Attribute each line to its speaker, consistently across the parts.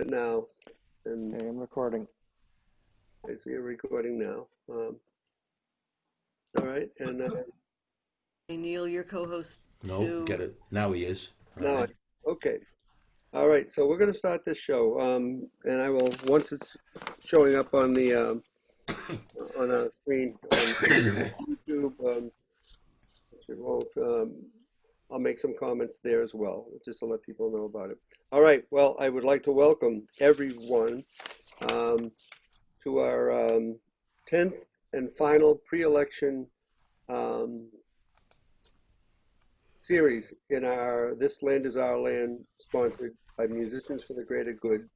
Speaker 1: Now, and
Speaker 2: Okay, I'm recording.
Speaker 1: I see a recording now. All right, and
Speaker 3: Hey, Neil, your co-host
Speaker 4: No, get
Speaker 3: too.
Speaker 4: it. Now he is. All
Speaker 1: now,
Speaker 4: right.
Speaker 1: okay, all right. So we're going to start this show, and I will once it's showing up on the on our screen on YouTube. If it won't, I'll make some comments there as well, just to let people know about it. All right. Well, I would like to welcome everyone um, to our 10th and final pre-election um, series in our This Land Is Our Land, sponsored by Musicians for the Greater Good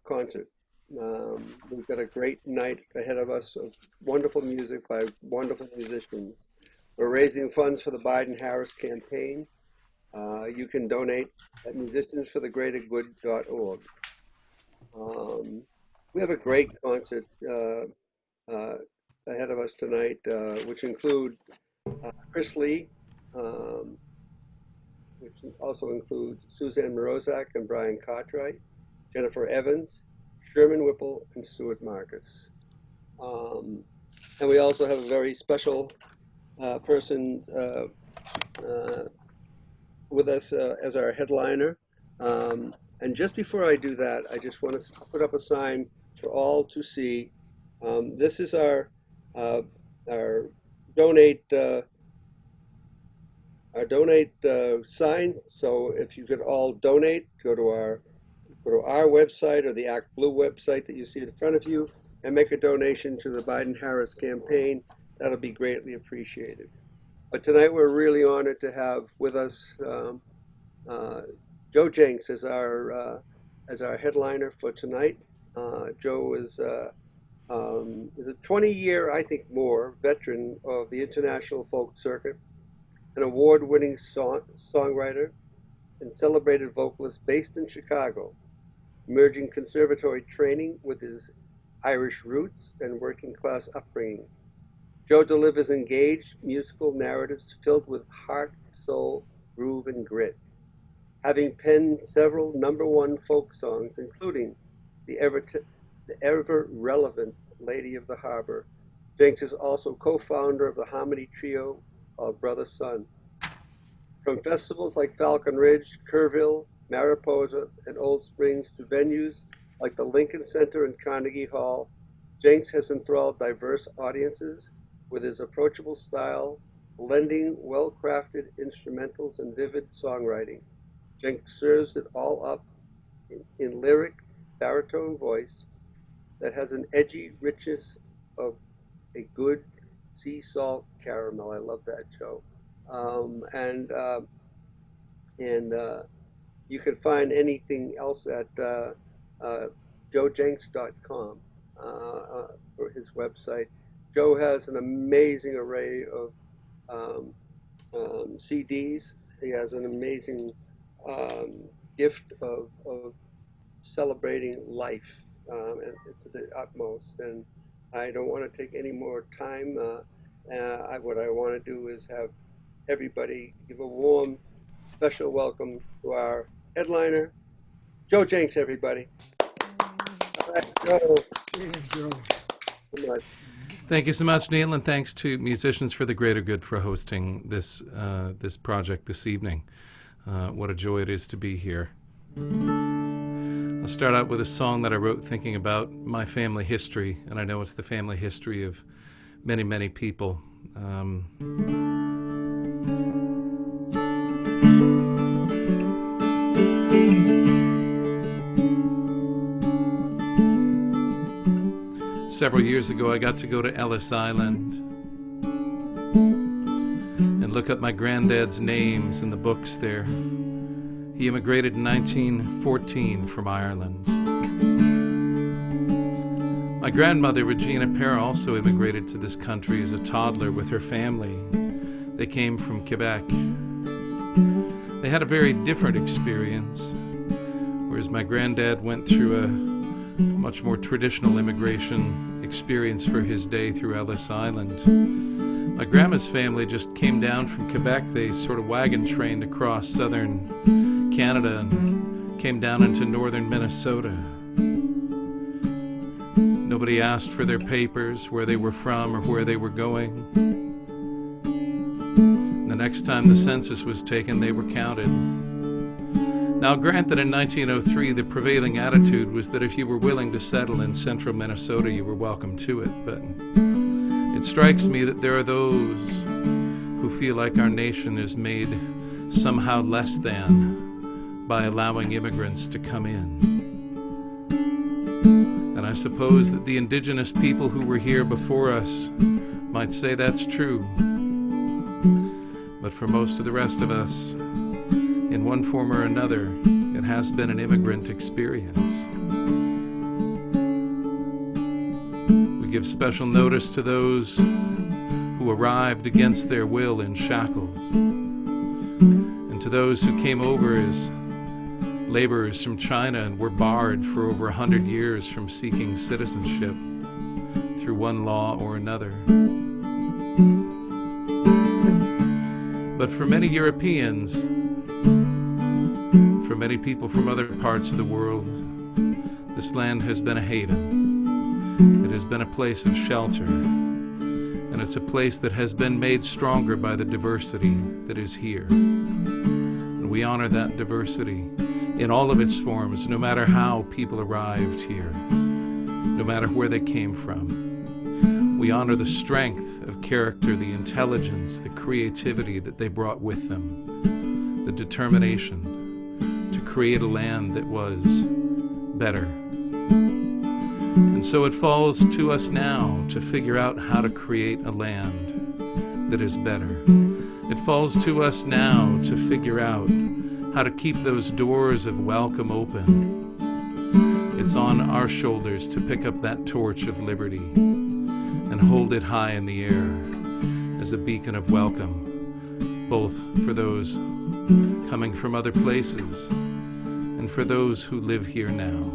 Speaker 1: concert. We've got a great night ahead of us of wonderful music by wonderful musicians. We're raising funds for the Biden-Harris campaign. You can donate at musiciansforthegreatergood.org. We have a great concert uh, ahead of us tonight, which include Chris Lee, um, which also includes Suzanne Morozak and Brian Cartwright, Jennifer Evans, Sherman Whipple, and Stuart Marcus. And we also have a very special person uh, with us as our headliner. And just before I do that, I just want to put up a sign for all to see. This is uh, our donate sign. So if you could all donate, go to our website or the Act Blue website that you see in front of you and make a donation to the Biden-Harris campaign. That'll be greatly appreciated. But tonight we're really honored to have with us uh, Joe Jenks as our headliner for tonight. Joe is a 20-year, I think more, veteran of the international folk circuit, an award-winning songwriter and celebrated vocalist based in Chicago, merging conservatory training with his Irish roots and working class upbringing. Joe delivers engaged musical narratives filled with heart, soul, groove, and grit. Having penned several #1 folk songs, including the ever relevant Lady of the Harbor, Jenks is also co-founder of the harmony trio called Brother Sun. From festivals like Falcon Ridge, Kerrville, Mariposa, and Old Springs to venues like the Lincoln Center and Carnegie Hall, Jenks has enthralled diverse audiences with his approachable style, blending well-crafted instrumentals and vivid songwriting. Jenks serves it all up in lyric, baritone voice that has an edgy richness of a good sea salt caramel. I love that, Joe. And you can find anything else at joejenks.com for his website. Joe has an amazing array of um, CDs. He has an amazing um, gift of celebrating life to the utmost. And I don't want to take any more time. What I want to do is have everybody give a warm, special welcome to our headliner, Joe Jenks, everybody. All right, Joe. Come on.
Speaker 5: Thank you so much, Neil, and thanks to Musicians for the Greater Good for hosting this project this evening. What a joy it is to be here. I'll start out with a song that I wrote thinking about my family history, and I know it's the family history of many, many people. Several years ago, I got to go to Ellis Island and look up my granddad's names in the books there. He immigrated in 1914 from Ireland. My grandmother, Regina Perra, also immigrated to this country as a toddler with her family. They came from Quebec. They had a very different experience, whereas my granddad went through a much more traditional immigration experience for his day through Ellis Island. My grandma's family just came down from Quebec. They sort of wagon trained across southern Canada and came down into northern Minnesota. Nobody asked for their papers, where they were from or where they were going. The next time the census was taken, they were counted. Now, grant that in 1903 the prevailing attitude was that if you were willing to settle in central Minnesota, you were welcome to it, but it strikes me that there are those who feel like our nation is made somehow less than by allowing immigrants to come in. And I suppose that the indigenous people who were here before us might say that's true. But for most of the rest of us, in one form or another, it has been an immigrant experience. We give special notice to those who arrived against their will in shackles, and to those who came over as laborers from China and were barred for over 100 years from seeking citizenship through one law or another. But for many Europeans, for many people from other parts of the world, this land has been a haven. It has been a place of shelter, and it's a place that has been made stronger by the diversity that is here. And we honor that diversity in all of its forms, no matter how people arrived here, no matter where they came from. We honor the strength of character, the intelligence, the creativity that they brought with them, the determination to create a land that was better. And so it falls to us now to figure out how to create a land that is better. It falls to us now to figure out how to keep those doors of welcome open. It's on our shoulders to pick up that torch of liberty and hold it high in the air as a beacon of welcome, both for those coming from other places and for those who live here now.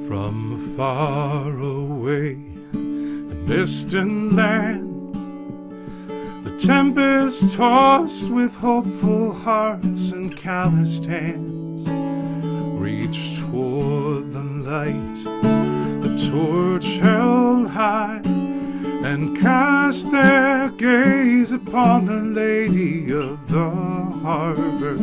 Speaker 2: From far away in distant lands, the tempest tossed with hopeful hearts and calloused hands reached toward the light, the torch held high, and cast their gaze upon the lady of the harbor.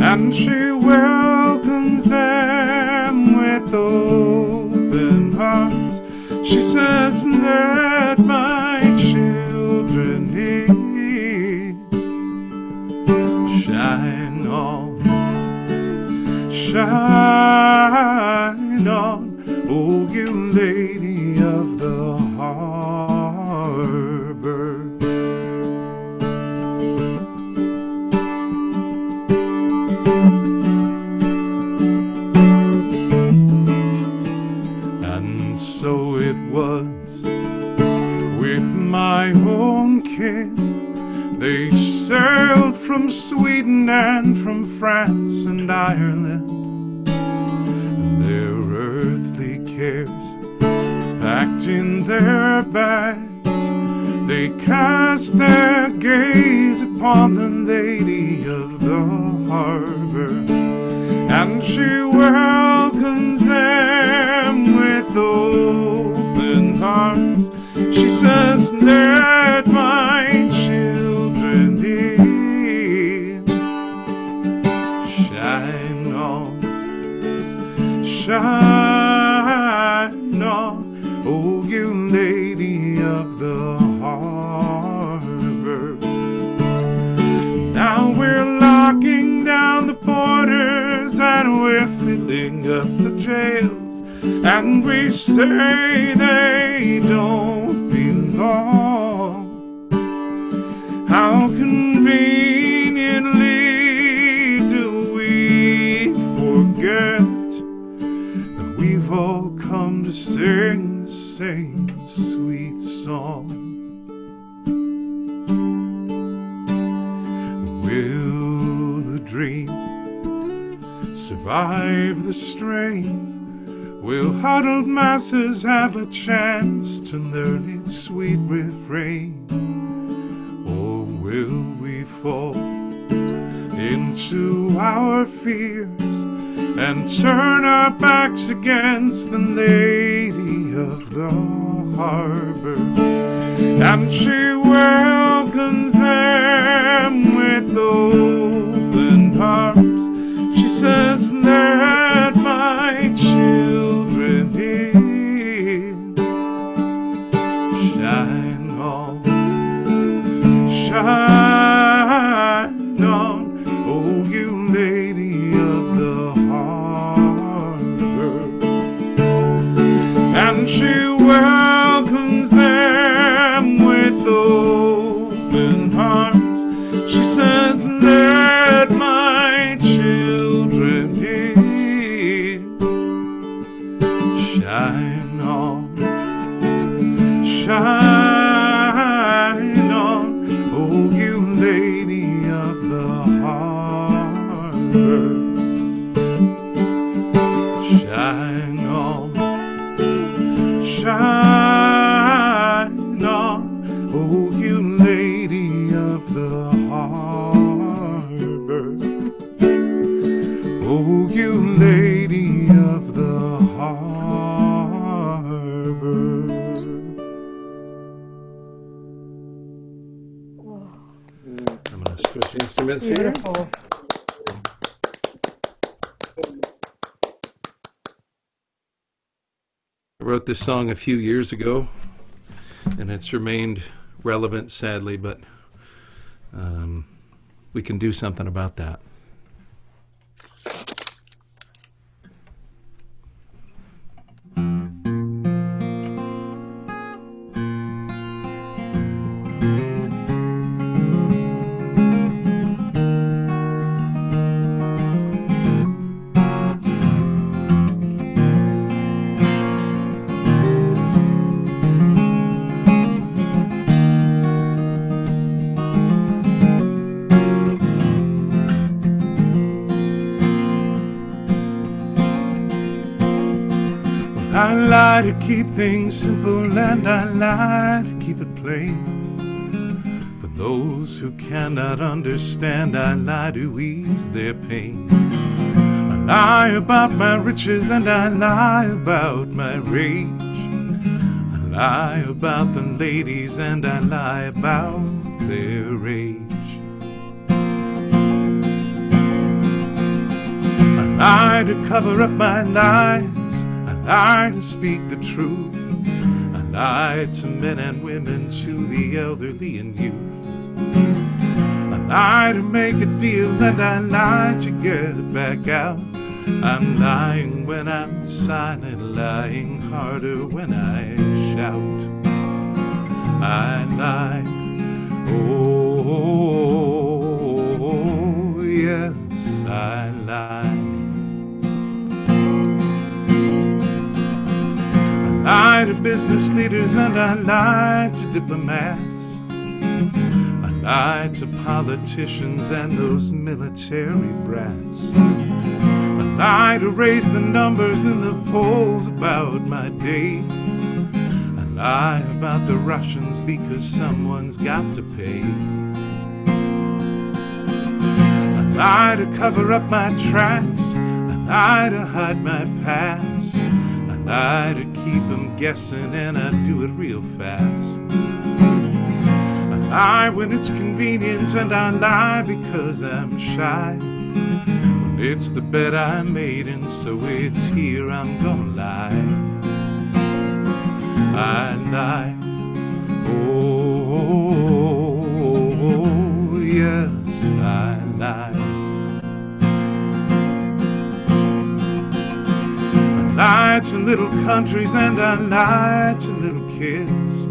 Speaker 2: And she welcomes them with open arms. She says, let my children in. Shine on, shine on, oh you lady of the harbor. And so it was with my own kin. They sailed from Sweden and from France and Ireland, and their earthly cares packed in their bags. They cast their gaze upon the lady of the harbor, and she welcomes them with open arms. She says, let my children in. Shine on, shine on, oh you lady of the harbor. Now we're locking down the borders and we're filling up the jails, and we say they don't belong. How conveniently do we forget that we've all come to sing the same sweet song. We'll survive the strain? Will huddled masses have a chance to learn its sweet refrain? Or will we fall into our fears and turn our backs against the lady of the harbor? And she welcomes them with open arms. She says, let my children in. Shine on, shine on, oh you lady of the harbor. And she welcomes them with open arms. She says, let my children in. Shine on, shine on, oh you lady of the harbor. Shine on, shine on, oh you lady of the harbor. Oh you lady of the harbor. I'm going to switch instruments here.
Speaker 4: Beautiful.
Speaker 5: I wrote this song a few years ago, and it's remained relevant, sadly, but we can do something about that.
Speaker 2: I lie to keep things simple, and I lie to keep it plain. For those who cannot understand, I lie to ease their pain. I lie about my riches, and I lie about my rage. I lie about the ladies, and I lie about their age. I lie to cover up my lies. I lie to speak the truth. I lie to men and women, to the elderly and youth. I lie to make a deal, and I lie to get back out. I'm lying when I'm silent, lying harder when I shout. I lie, oh yes, I lie. I lie to business leaders, and I lie to diplomats. I lie to politicians and those military brats. I lie to raise the numbers in the polls about my day. I lie about the Russians because someone's got to pay. I lie to cover up my tracks. I lie to hide my past. I lie to keep them guessing, and I do it real fast. I lie when it's convenient, and I lie because I'm shy. Well, it's the bed I made, and so it's here I'm gonna lie. I lie, oh yes, I lie. I lie to little countries, and I lie to little kids.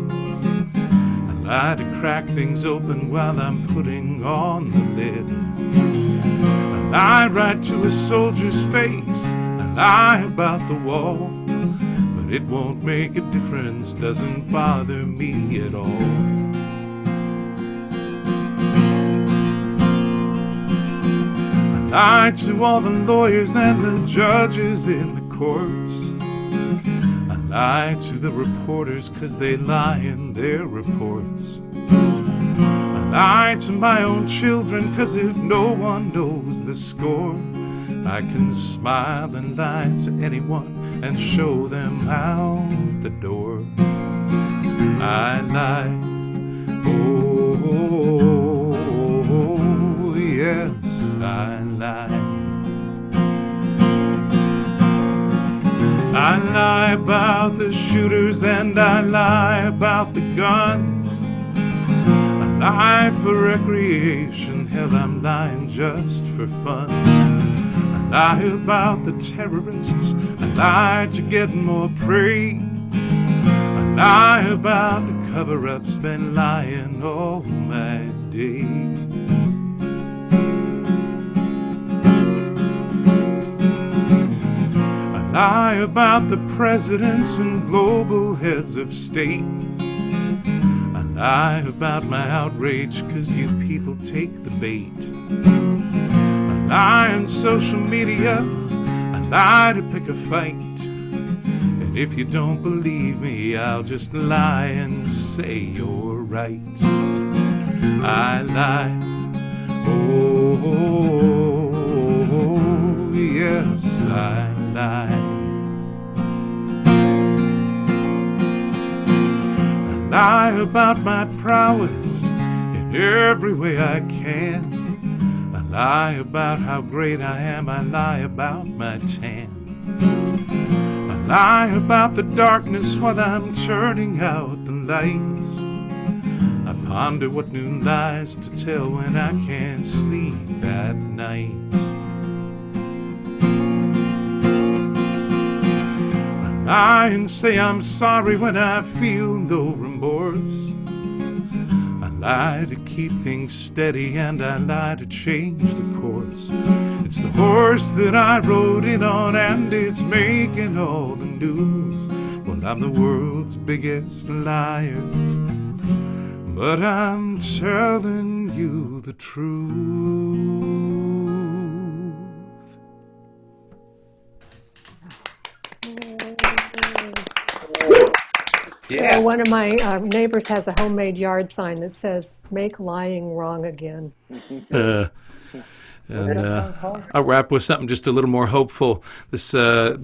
Speaker 2: I lie to crack things open while I'm putting on the lid. I lie right to a soldier's face. I lie about the wall, but it won't make a difference, doesn't bother me at all. I I lied to all the lawyers and the judges in the courts. I lied to the reporters 'cause they lie in their reports. I lied to my own children 'cause if no one knows the score, I can smile and lie to anyone and show them out the door. I lied, oh, yes, I lied. I lie about the shooters and I lie about the guns. I lie for recreation, hell, I'm lying just for fun. I lie about the terrorists, I lie to get more praise. I lie about the cover-ups, been lying all my days. I lie about the presidents and global heads of state. I lie about my outrage 'cause you people take the bait. I lie on social media, I lie to pick a fight. And if you don't believe me, I'll just lie and say you're right. I lie, oh, yes, I lie. I lie about my prowess in every way I can. I lie about how great I am, I lie about my tan. I lie about the darkness while I'm turning out the lights. I ponder what new lies to tell when I can't sleep at night. I lie and say I'm sorry when I feel no remorse. I lie to keep things steady and I lie to change the course. It's the horse that I rode in on and it's making all the news. Well, I'm the world's biggest liar, but I'm telling you the truth.
Speaker 4: Yeah. One of my neighbors has a homemade yard sign that says, "Make lying wrong again."
Speaker 5: I'll wrap with something just a little more hopeful. This song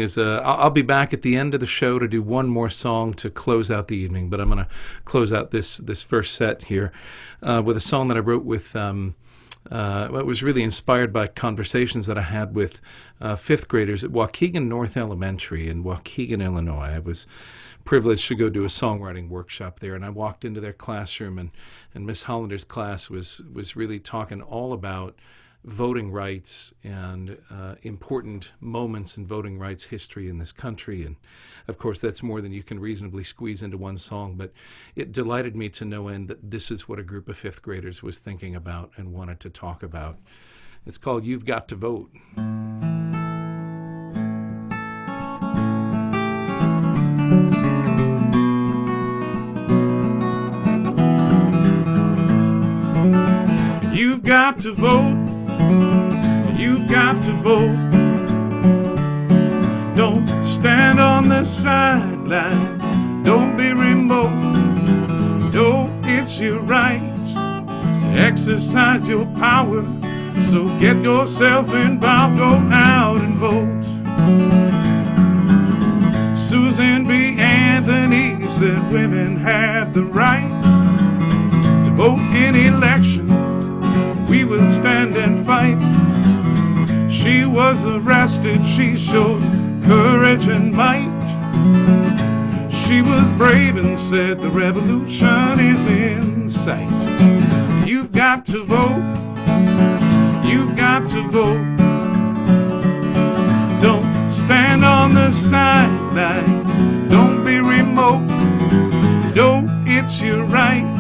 Speaker 5: is. I'll be back at the end of the show to do one more song to close out the evening, but I'm going to close out this first set here with a song that I wrote with. It was really inspired by conversations that I had with fifth graders at Waukegan North Elementary in Waukegan, Illinois. I was privileged to go do a songwriting workshop there, and I walked into their classroom, and Miss Hollander's class was really talking all about voting rights and important moments in voting rights history in this country. And of course, that's more than you can reasonably squeeze into one song, but it delighted me to no end that this is what a group of fifth graders was thinking about and wanted to talk about. It's called You've Got to Vote. You've got to vote. You've got to vote. Don't stand on the sidelines. Don't be remote. No, it's your right to exercise your power. So get yourself involved. Go out and vote. Susan B. Anthony said women have the right to vote in elections. We will stand and fight. She was arrested, she showed courage and might. She was brave and said the revolution is in sight. You've got to vote. You've got to vote. Don't stand on the sidelines. Don't be remote. No, it's your right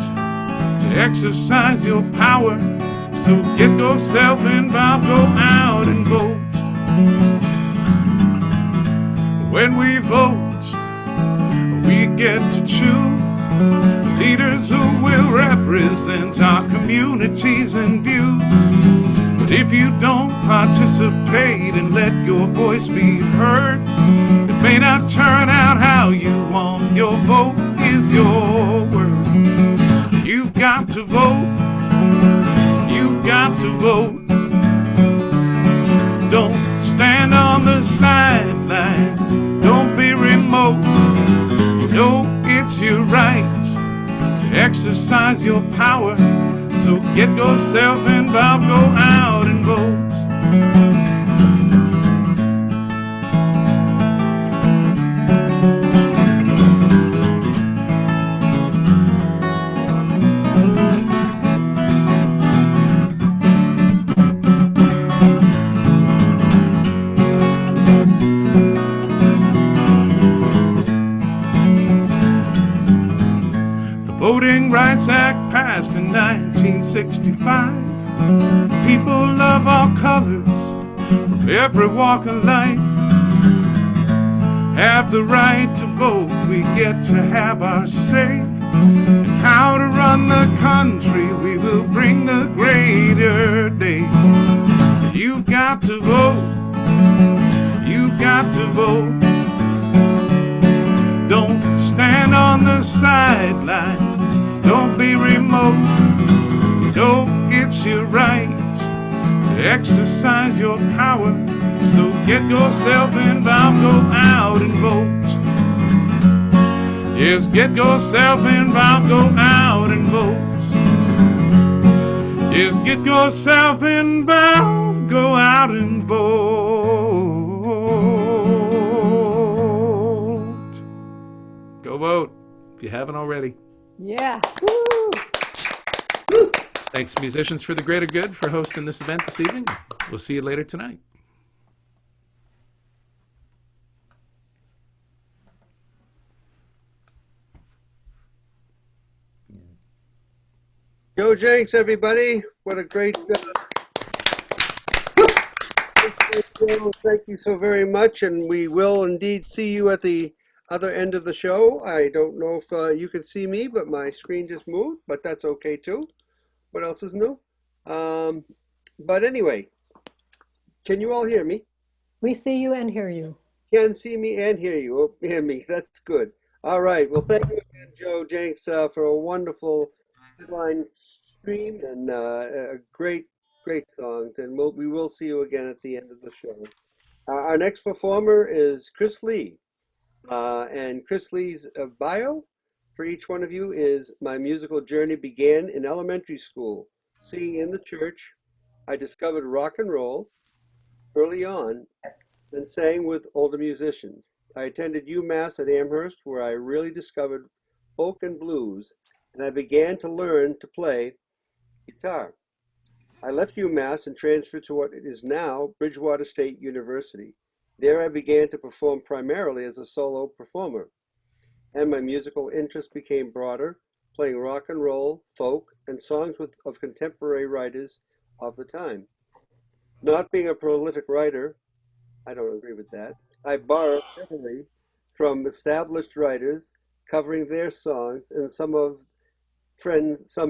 Speaker 5: to exercise your power. So get yourself involved, go out and vote. When we vote, we get to choose leaders who will represent our communities and views.
Speaker 2: if you don't participate and let your voice be heard, it may not turn out how you want. Your vote is your word. You've got to vote. You've got to vote. Don't stand on the sidelines. Don't be remote. No, it's your right to exercise your power. So get yourself involved, go out and vote. Voting Rights Act passed in 1965. People of all colors, from every walk of life, have the right to vote. We get to have our say. And how to run the country, we will bring the greater day. You've got to vote. You've got to vote. Don't stand on the sidelines. Don't be remote. You know it's your right to exercise your power. So get yourself involved, go out and vote. Yes, get yourself involved, go out and vote. Yes, get yourself involved, go out and vote. Go vote if you haven't already.
Speaker 4: Yeah. Woo.
Speaker 5: Thanks, musicians for the greater good, for hosting this event this evening. We'll see you later tonight.
Speaker 1: Joe Jenks, everybody. What a great thank you so very much, and we will indeed see you at the other end of the show. I don't know if you can see me, but my screen just moved, but that's okay too. What else is new? But anyway, can you all hear me?
Speaker 4: We see you and hear you.
Speaker 1: Can see me and hear you. Oh, hear me. That's good. All right. Well, thank you again, Joe Jenks, for a wonderful headline stream and great songs. And we will see you again at the end of the show. Our next performer is Chris Lee. And Chris Lee's bio for each one of you is: my musical journey began in elementary school, singing in the church. I discovered rock and roll early on and sang with older musicians. I attended UMass at Amherst, where I really discovered folk and blues, and I began to learn to play guitar. I left UMass and transferred to what is now Bridgewater State University. There I began to perform primarily as a solo performer, and my musical interest became broader, playing rock and roll, folk, and songs of contemporary writers of the time. Not being a prolific writer, I don't agree with that. I borrowed heavily from established writers, covering their songs, and some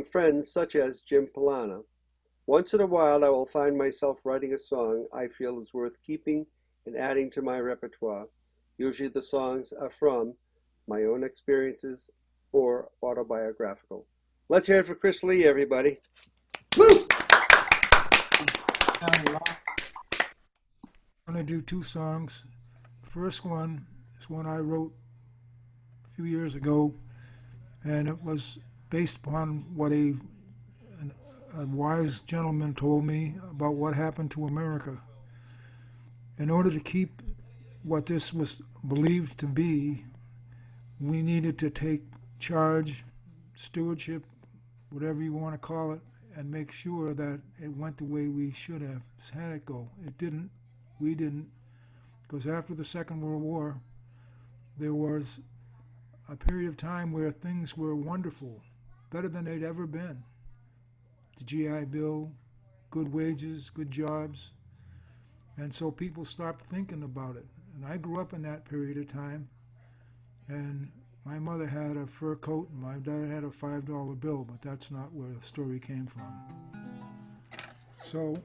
Speaker 1: friends such as Jim Polana. Once in a while, I will find myself writing a song I feel is worth keeping and adding to my repertoire. Usually the songs are from my own experiences or autobiographical. Let's hear it for Chris Lee, everybody. Woo!
Speaker 6: I'm going to do two songs. The first one is one I wrote a few years ago, and it was based upon what a wise gentleman told me about what happened to America. In order to keep what this was believed to be, we needed to take charge, stewardship, whatever you want to call it, and make sure that it went the way we should have had it go. It didn't. We didn't. Because after the Second World War, there was a period of time where things were wonderful, better than they'd ever been. The GI Bill, good wages, good jobs. And so people stopped thinking about it. And I grew up in that period of time, and my mother had a fur coat and my dad had a $5 bill, but that's not where the story came from. So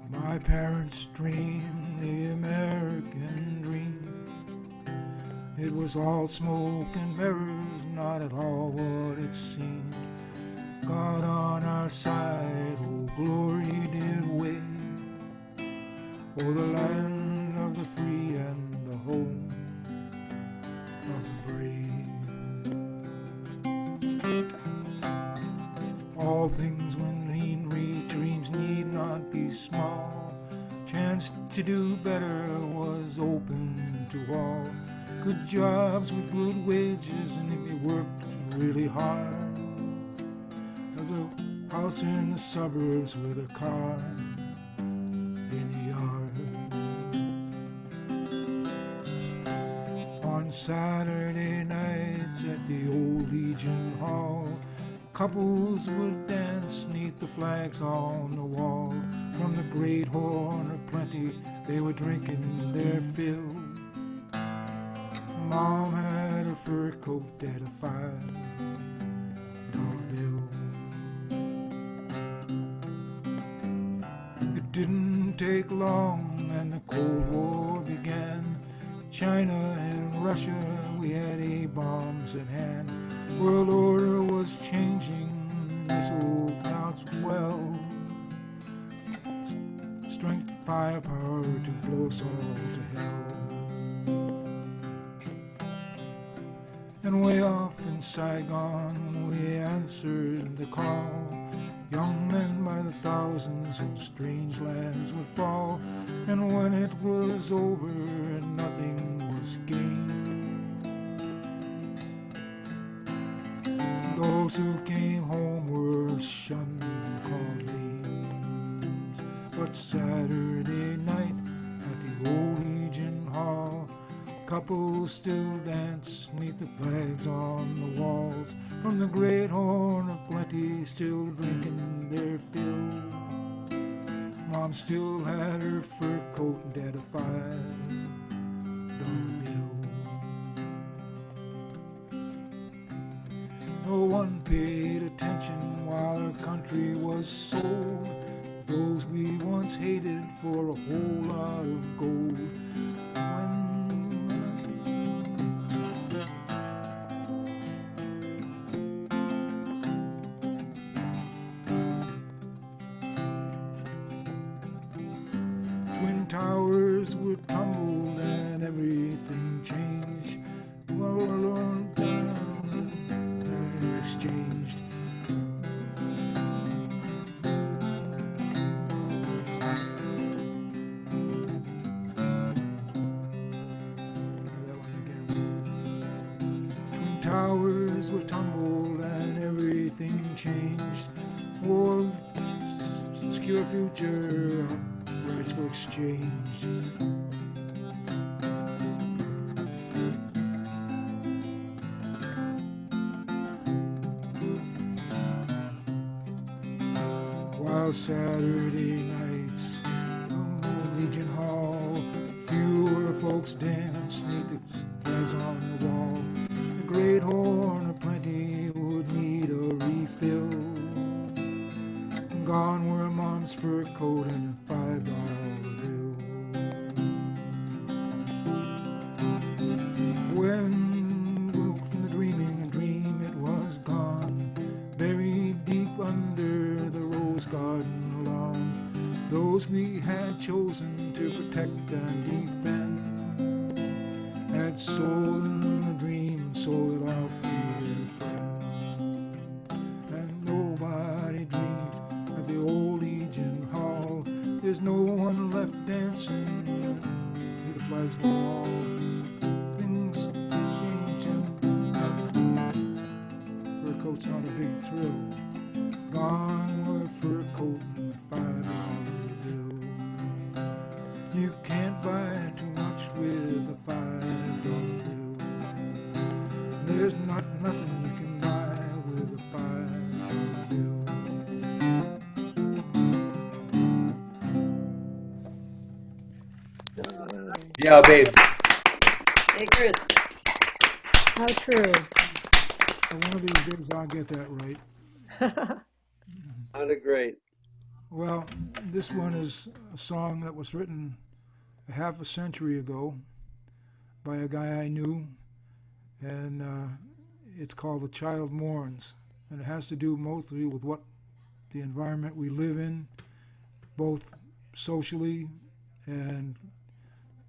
Speaker 6: My parents dreamed the American dream. It was all smoke and mirrors, not at all what it seemed. God on our side, oh glory did wave. Oh, the land of the free and the home of the brave. All things when lean dreams need not be small. Chance to do better was open to all. Good jobs with good wages, and if you worked really hard. There's a house in the suburbs with a car in the yard. On Saturday nights at the old Legion Hall, couples would dance neath the flags on the wall. From the great horn of plenty, they were drinking their fill. Mom had a fur coat at a $5 bill. It didn't take long and the Cold War began. China and Russia, we had A-bombs in hand. World order was changing, missile counts as well. Strength, firepower to blow us all to hell. And way off in Saigon, we answered the call. Young men by the thousands in strange lands would fall. And when it was over and nothing was gained, those who came home were shunned and called names. But Saturday night at the old Legion Hall, couples still dance neath the flags on the walls. From the great horn of plenty, still drinking their fill. Mom still had her fur coat and Dad a $5 bill. No one paid attention while our country was sold. Those we once hated for a whole lot of gold. Twin towers were tumbled and everything changed. World down and exchanged. Towers were tumbled and everything changed. War, secure future, rights were exchanged. While Saturday nights on Legion Hall, fewer folks danced neath the flags on the wall. Great horn of plenty would need a refill. Gone were Mom's fur coat and a $5 bill. When woke from the dreaming and dream, it was gone, buried deep under the rose garden lawn. Those we had chosen to protect and defend had soul in the dream, sold it off to their friend. And nobody dreams of the old Legion Hall. There's no one left dancing with the flags on the wall. Things changing. Fur coat's not a big thrill. Gone were fur coat and a $5 bill. You can't
Speaker 7: Yeah, babe.
Speaker 3: Hey, Chris.
Speaker 4: How true.
Speaker 6: One of these days I'll get that right.
Speaker 1: Sounded great.
Speaker 6: Well, this one is a song that was written a half a century ago by a guy I knew, and it's called "The Child Mourns," and it has to do mostly with what the environment we live in, both socially and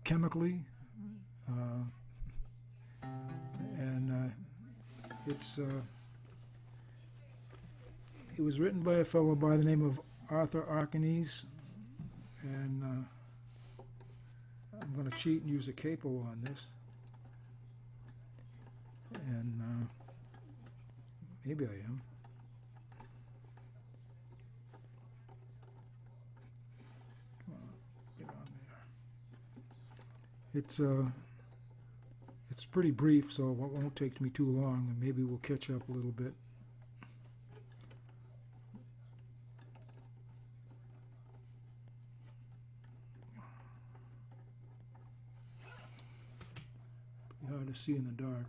Speaker 6: chemically, and it was written by a fellow by the name of Arthur Arcanes, and I'm going to cheat and use a capo on this, and maybe I am. Come on, get on there. It's pretty brief, so it won't take me too long, and maybe we'll catch up a little bit. Hard to see in the dark.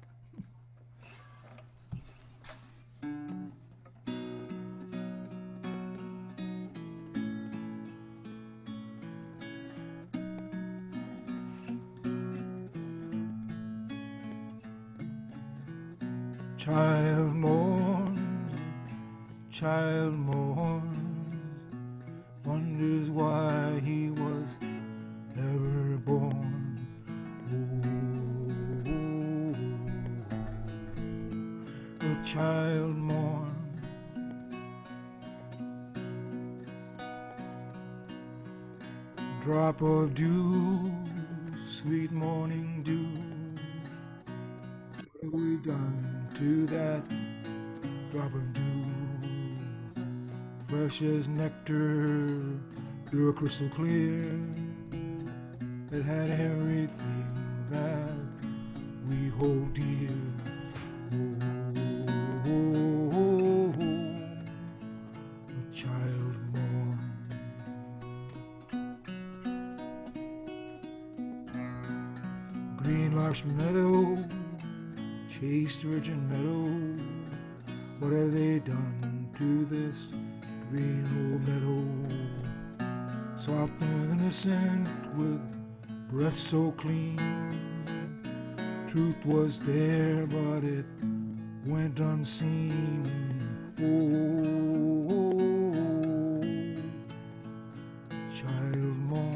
Speaker 6: Child mourns, wonders why he was ever born. A child mourns, drop of dew, sweet morning dew. What have we done to that drop of dew? Fresh as nectar, pure crystal clear, that had everything that we hold dear. A child mourns. Green lush meadow, chaste virgin meadow, what have they done to this green old meadow? Soft and innocent with breath so clean, truth was there but it went unseen. Child mourn.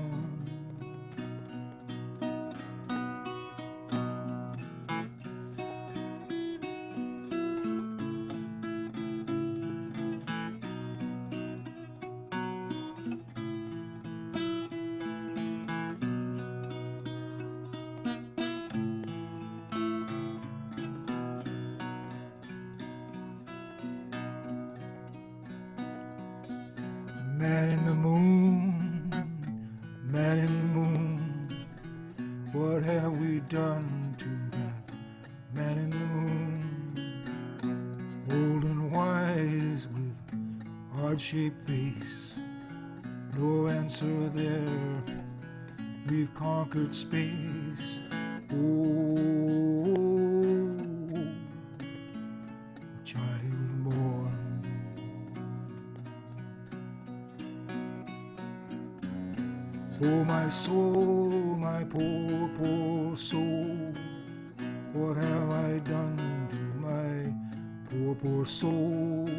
Speaker 6: Man in the moon, man in the moon, what have we done to that man in the moon? Old and wise with heart-shaped face, no answer there, we've conquered space. Child born. Oh, my soul, my poor, poor soul, what have I done to my poor, poor soul?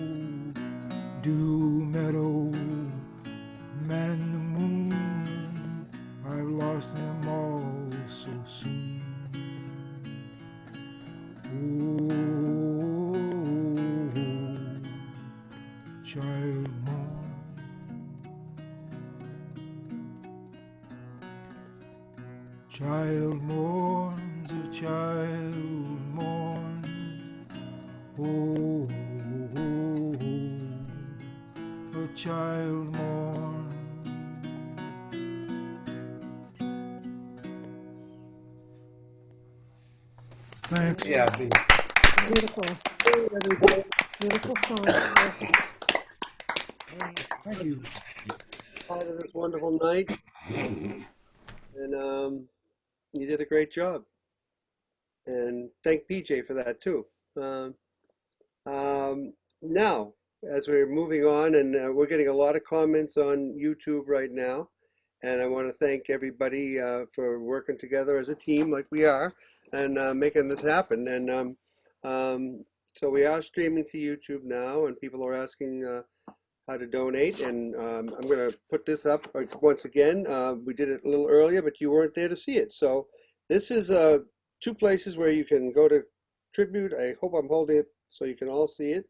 Speaker 6: Dew meadow, man in the moon, I've lost them all so soon. Child mourn. Child mourns, a child mourns. A child mourns. Thanks.
Speaker 7: Yeah, babe.
Speaker 4: Beautiful. Beautiful song.
Speaker 6: Thank you.
Speaker 1: Part of this wonderful night. And you did a great job. And thank PJ for that too. Now, as we're moving on, and we're getting a lot of comments on YouTube right now, and I want to thank everybody for working together as a team like we are and making this happen. And so we are streaming to YouTube now, and people are asking how to donate. And I'm going to put this up once again. We did it a little earlier, but you weren't there to see it. So this is 2 places where you can go to Tribute. I hope I'm holding it so you can all see it.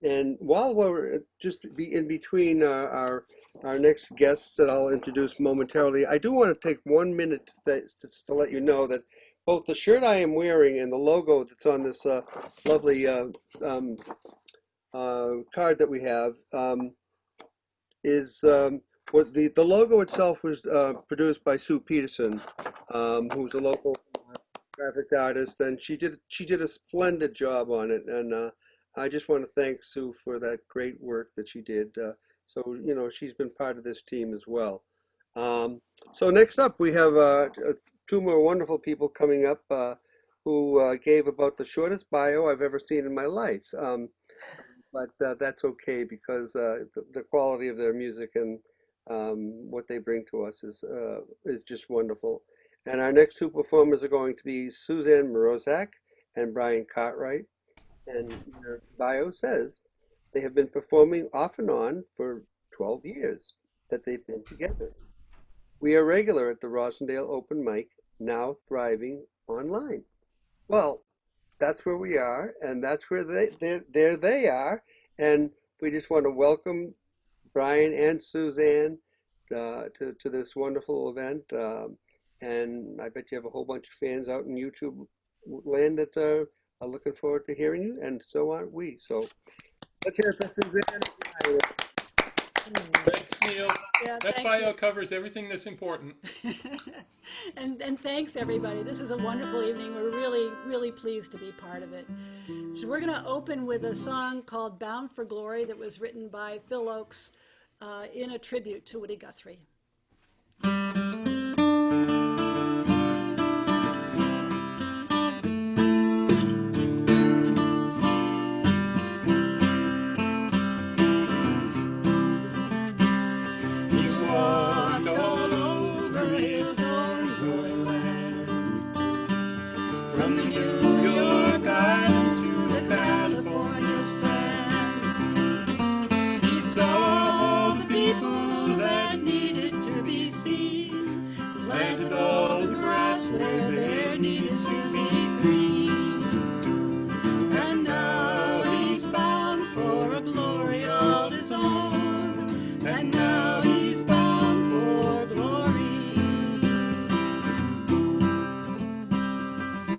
Speaker 1: And while we're just in between our next guests that I'll introduce momentarily, I do want to take 1 minute to let you know that both the shirt I am wearing and the logo that's on this lovely card that we have is what the logo itself was produced by Sue Peterson, who's a local graphic artist, and she did a splendid job on it. And I just want to thank Sue for that great work that she did. So, you know, she's been part of this team as well. So next up, we have 2 more wonderful people coming up who gave about the shortest bio I've ever seen in my life. But that's okay, because the quality of their music and what they bring to us is just wonderful. And our next 2 performers are going to be Suzanne Morozak and Brian Cartwright. And their bio says they have been performing off and on for 12 years that they've been together. We are regular at the Rosendale Open Mic, now thriving online. Well, that's where we are, and that's where they are. And we just want to welcome Brian and Suzanne to this wonderful event. And I bet you have a whole bunch of fans out in YouTube land that are looking forward to hearing you, and so aren't we. So let's hear it for Suzanne.
Speaker 7: Thanks, Neil.
Speaker 3: Yeah,
Speaker 7: That
Speaker 3: thank
Speaker 7: bio
Speaker 3: you.
Speaker 7: covers everything that's important.
Speaker 3: And thanks everybody. This is a wonderful evening. We're really pleased to be part of it. So we're going to open with a song called Bound for Glory that was written by Phil Oakes in a tribute to Woody Guthrie.
Speaker 8: Where there needed to be green, and now he's bound for a glory all his own, and now he's bound for glory.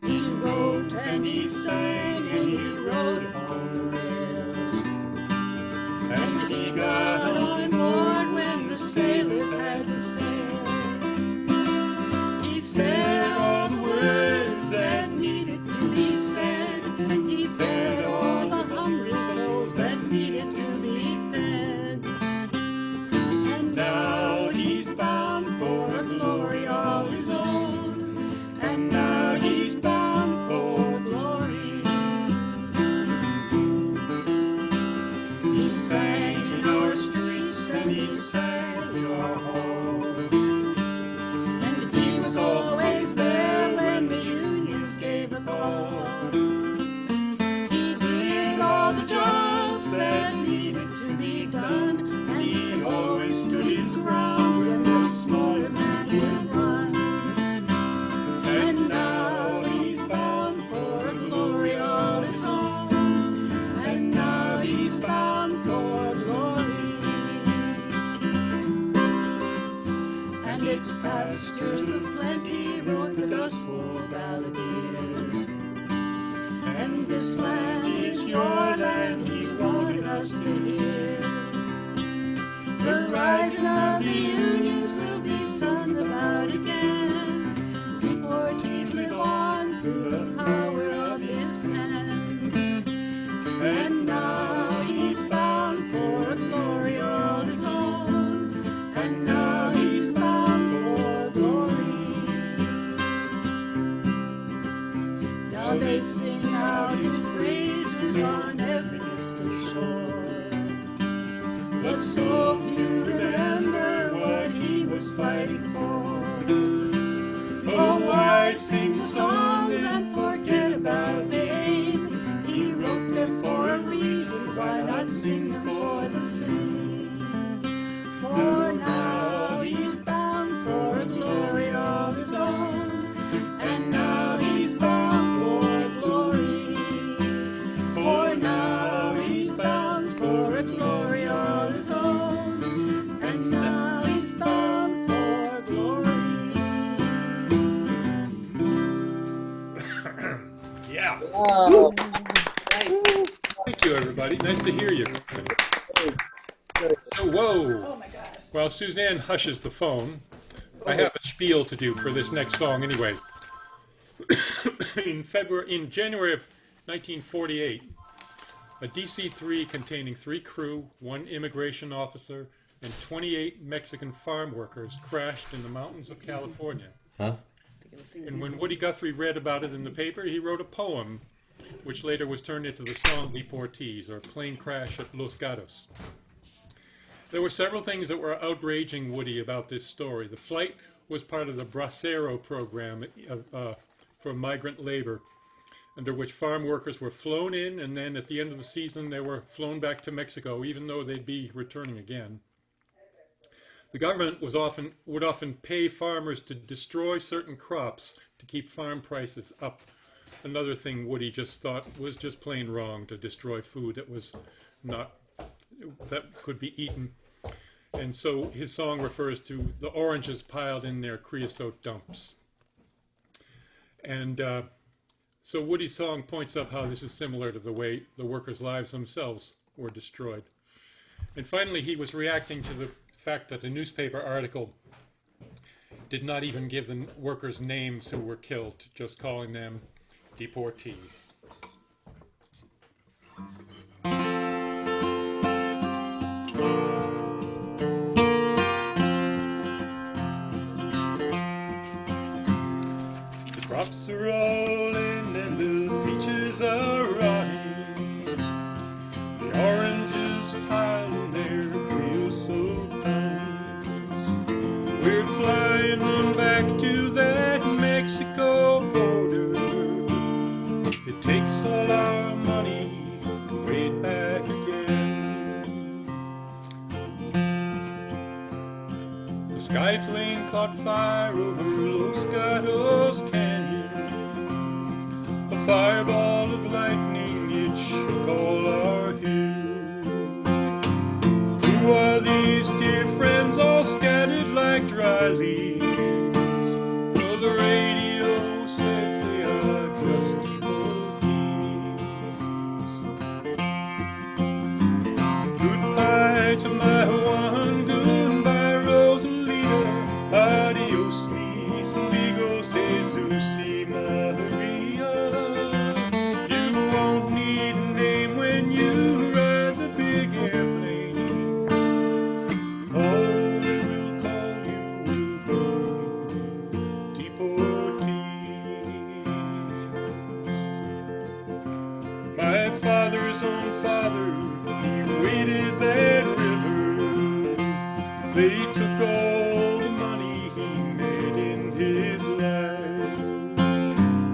Speaker 8: He wrote and he sang and he rode on the rails, and he got on board when the sailors had to sail. He said all the words that needed to be said. He fed all the hungry souls that needed to be fed. And now he's bound for a glory all his own. And now he's bound for glory. He sang in our streets and he sang in our homes. And he was always there when the unions gave a call. He did all the jobs that needed to be done, and he always stood his ground when the smaller man would run. And now he's bound for a glory all his own, and now he's bound for glory. And its pastures of plenty wrote the gospel balladeer. And this land is your land, he wanted us to hear. The rising of the unions will be sung about again. Big Ortiz live on through the power of his pen. And now he's bound for a glory all his own. And now he's bound for Why sing the songs and forget about the aim? He wrote them for a reason, why not sing them for the same? For now he's bound for a glory of his own, and now he's bound for glory. For now he's bound for a glory of his own, and now he's bound for glory.
Speaker 7: Yeah.
Speaker 1: Wow.
Speaker 7: Thank you, everybody. Nice to hear you. So, whoa.
Speaker 3: Oh my gosh.
Speaker 7: While Suzanne hushes the phone, I have a spiel to do for this next song anyway. In January of 1948, a DC-3 containing 3 crew, 1 immigration officer, and 28 Mexican farm workers crashed in the mountains of California. And when Woody Guthrie read about it in the paper, he wrote a poem, which later was turned into the song Deportees, or Plane Crash at Los Gatos. There were several things that were outraging Woody about this story. The flight was part of the Bracero program for migrant labor, under which farm workers were flown in, and then at the end of the season they were flown back to Mexico, even though they'd be returning again. The government would often pay farmers to destroy certain crops to keep farm prices up. Another thing Woody just thought was just plain wrong, to destroy food that could be eaten. And so his song refers to the oranges piled in their creosote dumps. And so Woody's song points up how this is similar to the way the workers' lives themselves were destroyed. And finally, he was reacting to the fact that a newspaper article did not even give the workers' names who were killed, just calling them deportees. The crops are rolling and the peaches are rotting. The oranges piled in their creosote dumps. We're flying them back to that Mexico border. It takes all our money to raid back again. The sky plane caught fire over Los Gatos Canyon. A fireball of lightning, it shook all our hills. Who are these dear friends all scattered like dry leaves? Well, the radio says they are just deportees. Goodbye to my Juan, goodbye Rosalita. Adios, mis amigos, Jesus y Maria. You won't need a name when you ride the big airplane. All we will call you will be deportees. My father's own father, he waded that river. They took all the money he made in his life.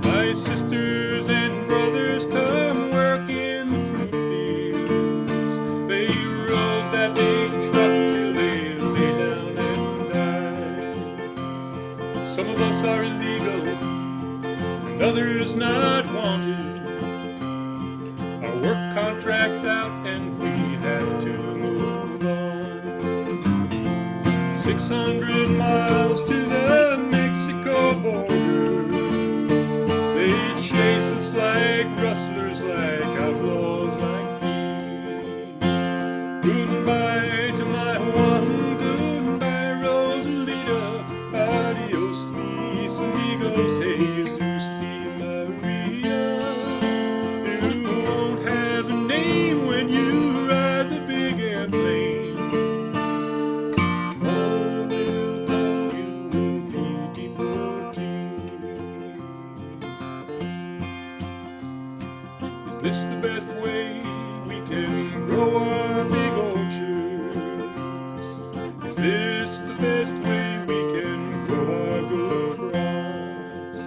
Speaker 7: My sisters and brothers come work in the fruit fields. They rode that big truck till they lay down and died. Some of us are illegal and others not wanted. Our work contract's out and we have to move on. 600 miles to the Mexico border. They chase us like rustlers, like outlaws, like thieves. Goodbye to my Juan, goodbye Rosalita. Adios, mis amigos, Jesus y Maria. You won't have a name when you ride the big airplane. All they'll call you will be deportees. Is this the best way we can grow our big orchards? Is this the best way we can grow our good crops?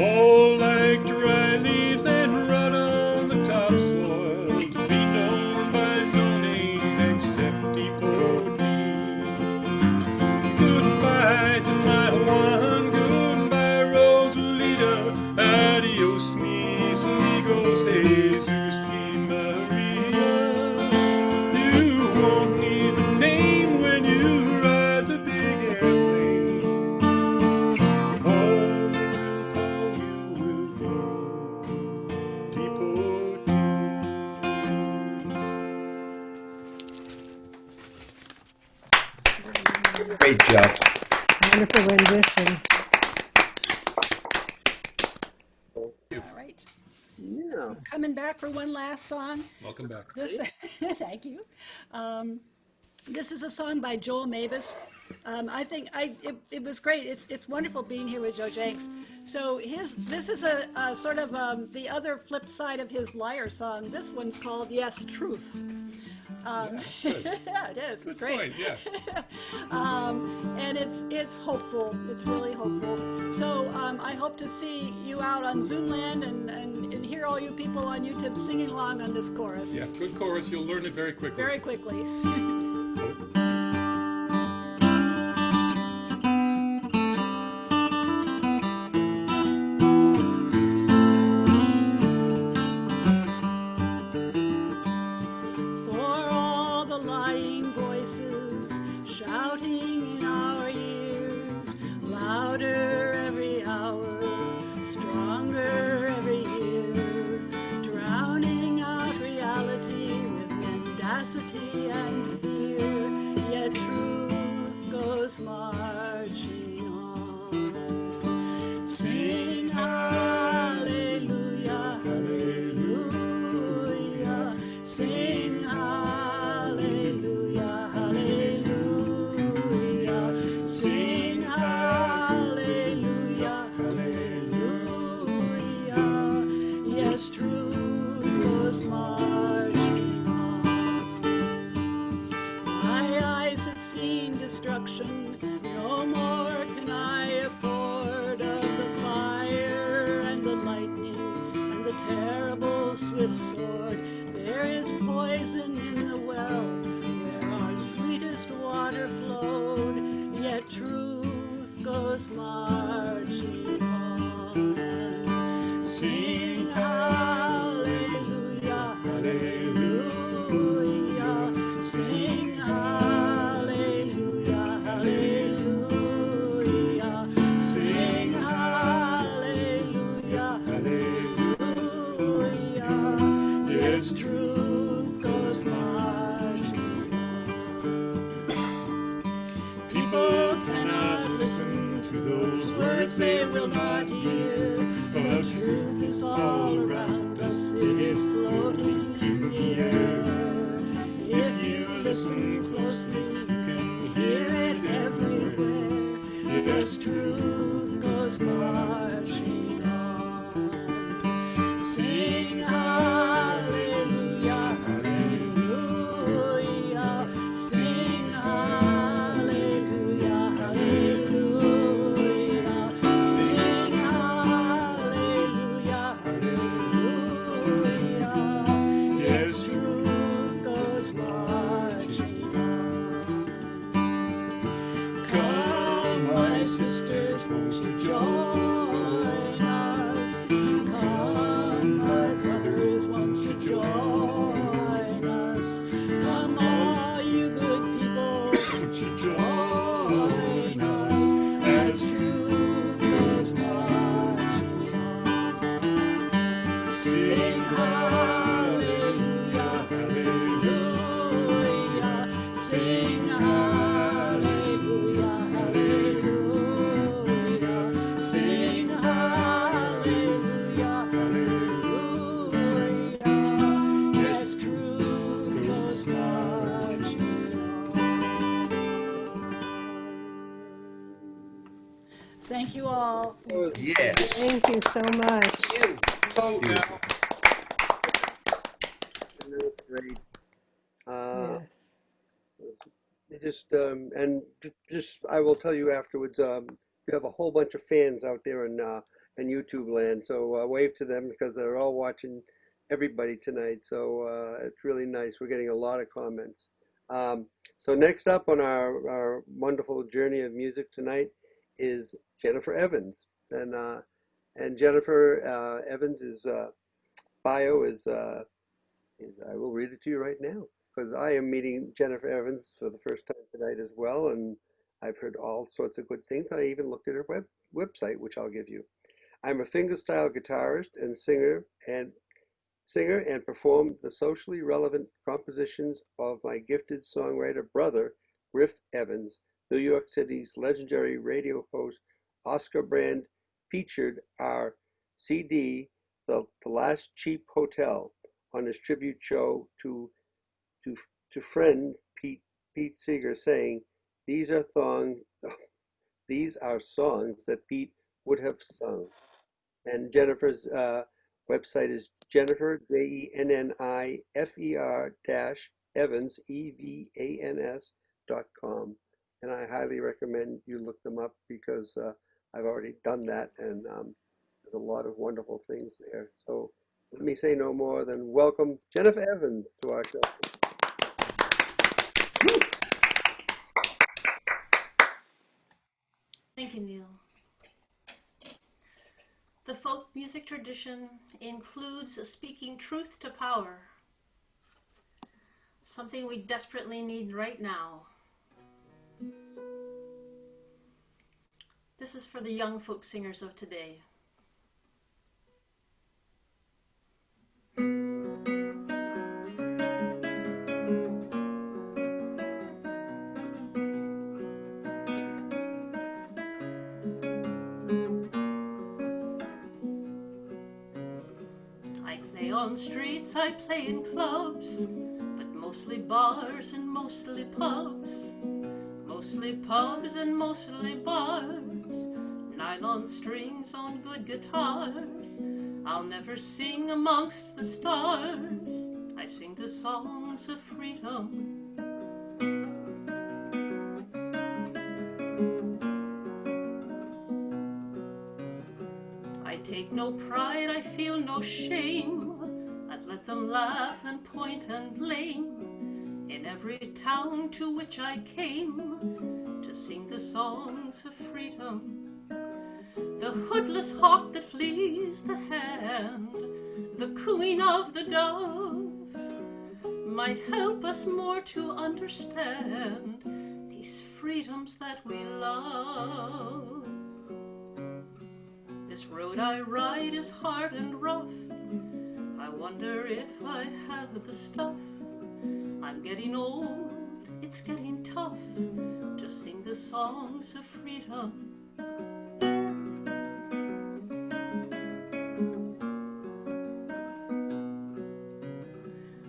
Speaker 7: fall like dry leaves and rot on the topsoil, to be known by no name except Depot D. Goodbye to my Juan, goodbye Rosalita, adios mis amigos, Jesus y Maria. You won't need the name when you ride the big airplane. Home, you will go, Depot.
Speaker 9: Great job.
Speaker 4: Wonderful rendition.
Speaker 3: All right.
Speaker 1: Yeah.
Speaker 3: Coming back for one last song.
Speaker 7: Welcome back.
Speaker 3: This, thank you. This is a song by Joel Mavis. I think it was great. It's wonderful being here with Joe Jenks. So this is a sort of the other flip side of his Liar song. This one's called Yes, Truth. Yeah, it is. It's great.
Speaker 7: Point, yeah.
Speaker 3: And it's hopeful. It's really hopeful. So I hope to see you out on Zoomland and hear all you people on YouTube singing along on this chorus.
Speaker 7: Yeah, good chorus. You'll learn it very quickly.
Speaker 3: Very quickly. For all the lying voices shouting in our ears, louder every hour, stronger every year, drowning out reality with mendacity and fear, yet truth goes marching on. Sing hallelujah, hallelujah, sing hallelujah, hallelujah, sing hallelujah, hallelujah, yes, truth goes marching on. My eyes have seen destruction, no more can I afford of the fire and the lightning and the terrible swift sword. There is poison in the well where our sweetest water flowed, yet truth goes marching on. Sing hallelujah, hallelujah, sing hallelujah, hallelujah, sing hallelujah, hallelujah, yes, truth goes marching on. People cannot listen to those words they will not hear, but truth is all around us, it is floating in the air. If you listen closely, you can hear it everywhere. Yes, truth goes marching on. Sing hallelujah, hallelujah, sing hallelujah, hallelujah, sing hallelujah, hallelujah, yes, truth goes marching on. Come, my sisters, won't you join us? Come, my brothers, won't you join us? Come, all you good people, won't you join us? As truth goes marching on. Sing hallelujah, hallelujah, sing hallelujah, hallelujah, sing hallelujah, hallelujah, yes, truth goes marching on. Thank you all.
Speaker 9: Yes.
Speaker 4: Thank you so much.
Speaker 9: Beautiful.
Speaker 1: Great.
Speaker 4: Yes.
Speaker 1: Just I will tell you afterwards. You have a whole bunch of fans out there in and YouTube land. So wave to them because they're all watching everybody tonight. So it's really nice. We're getting a lot of comments. So next up on our wonderful journey of music tonight is Jennifer Evans. And Jennifer Evans' bio is I will read it to you right now because I am meeting Jennifer Evans for the first time tonight as well, and I've heard all sorts of good things. I even looked at her website, which I'll give you. I'm a fingerstyle guitarist and singer and perform the socially relevant compositions of my gifted songwriter brother, Griff Evans, New York City's legendary radio host. Oscar Brand featured our CD, The Last Cheap Hotel, on his tribute show to friend Pete Seeger, saying, these are songs that Pete would have sung. And Jennifer's website is Jennifer, JENNIFER Evans, EVANS.com. And I highly recommend you look them up because I've already done that, and there's a lot of wonderful things there. So let me say no more than welcome Jennifer Evans to our show.
Speaker 10: Thank you, Neil. The folk music tradition includes speaking truth to power, something we desperately need right now. This is for the young folk singers of today. I play on streets, I play in clubs, but mostly bars and mostly pubs. Mostly pubs and mostly bars, nylon strings on good guitars. I'll never sing amongst the stars, I sing the songs of freedom. I take no pride, I feel no shame, I've let them laugh and point and blame. In every town to which I came to sing the songs of freedom. The hoodless hawk that flees the hand, the cooing of the dove, might help us more to understand these freedoms that we love. This road I ride is hard and rough, I wonder if I have the stuff. I'm getting old, it's getting tough to sing the songs of freedom.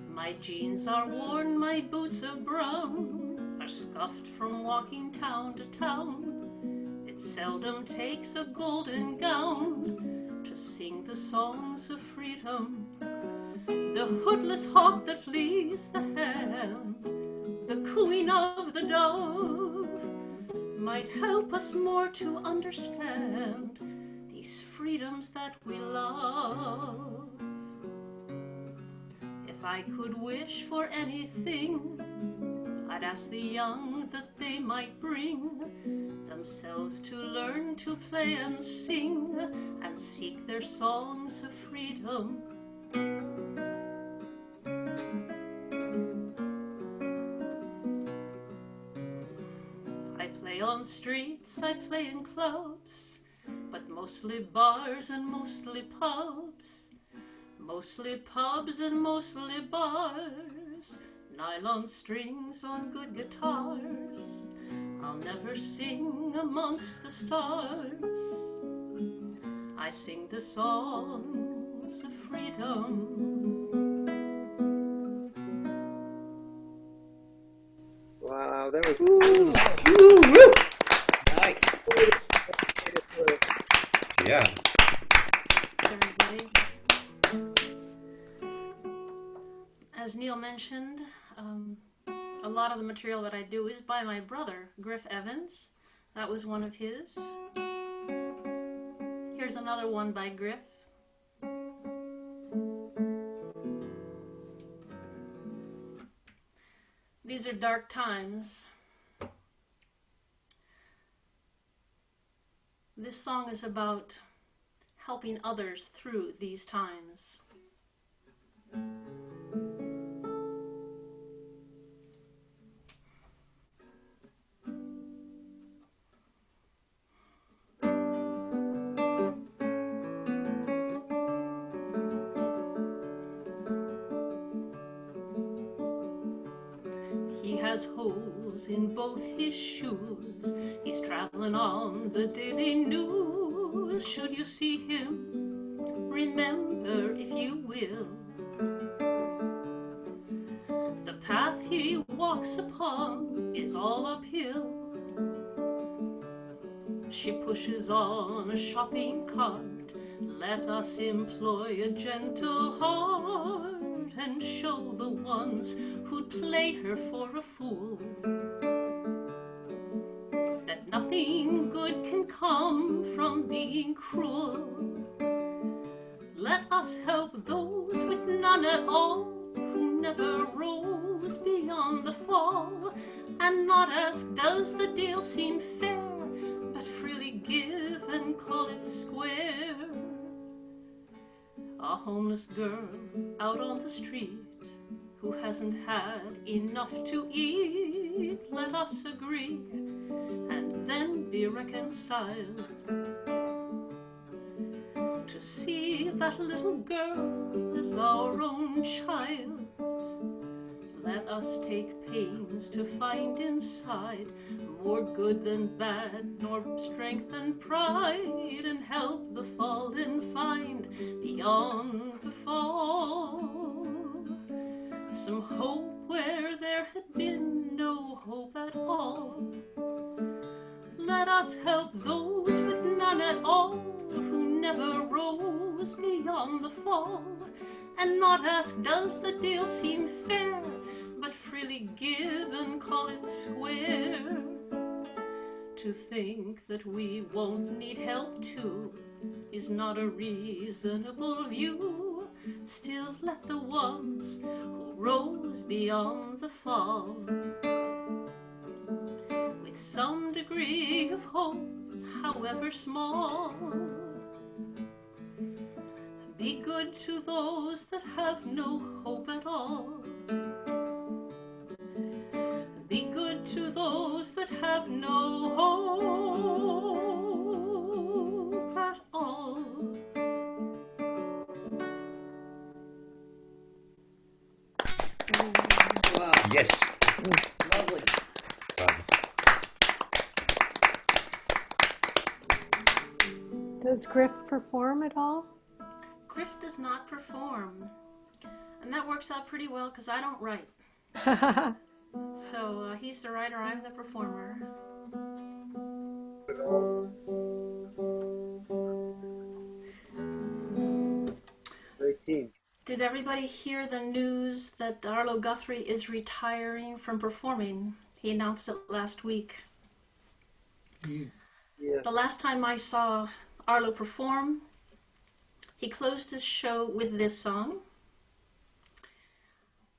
Speaker 10: My jeans are worn, my boots of brown are scuffed from walking town to town. It seldom takes a golden gown to sing the songs of freedom. The hoodless hawk that flees the hand, the cooing of the dove, might help us more to understand these freedoms that we love. If I could wish for anything, I'd ask the young that they might bring themselves to learn to play and sing and seek their songs of freedom. I play on streets, I play in clubs, but mostly bars and mostly pubs. Mostly pubs and mostly bars, nylon strings on good guitars. I'll never sing amongst the stars, I sing the songs of freedom.
Speaker 1: Wow, that was
Speaker 9: Nice. Yeah.
Speaker 10: Everybody. As Neil mentioned, a lot of the material that I do is by my brother, Griff Evans. That was one of his. Here Here's another one by Griff. These are dark times. This song is about helping others through these times. He has holes in both his shoes. He's traveling on the daily news. Should you see him, remember if you will, the path he walks upon is all uphill. She pushes on a shopping cart. Let us employ a gentle heart and show the ones who'd play her for a fool that nothing good can come from being cruel. Let us help those with none at all, who never rose beyond the fall, and not ask, does the deal seem fair, but freely give and call it square. A homeless girl out on the street who hasn't had enough to eat, let us agree and then be reconciled to see that little girl as our own child. Let us take pains to find inside more good than bad, nor strength than pride, and help the fallen find beyond the fall some hope where there had been no hope at all. Let us help those with none at all, who never rose beyond the fall, and not ask, does the deal seem fair, but freely give and call it square. To think that we won't need help too is not a reasonable view. Still let the ones who rose beyond the fall with some degree of hope, however small, be good to those that have no hope at all. Be good to those that have no hope at all.
Speaker 9: Wow. Yes.
Speaker 8: Lovely.
Speaker 4: Does Griff perform at all?
Speaker 10: Griff does not perform, and that works out pretty well because I don't write. So he's the writer, I'm the performer.
Speaker 1: 13.
Speaker 10: Did everybody hear the news that Arlo Guthrie is retiring from performing? He announced it last week.
Speaker 1: Yeah.
Speaker 10: The last time I saw Arlo perform, he closed his show with this song.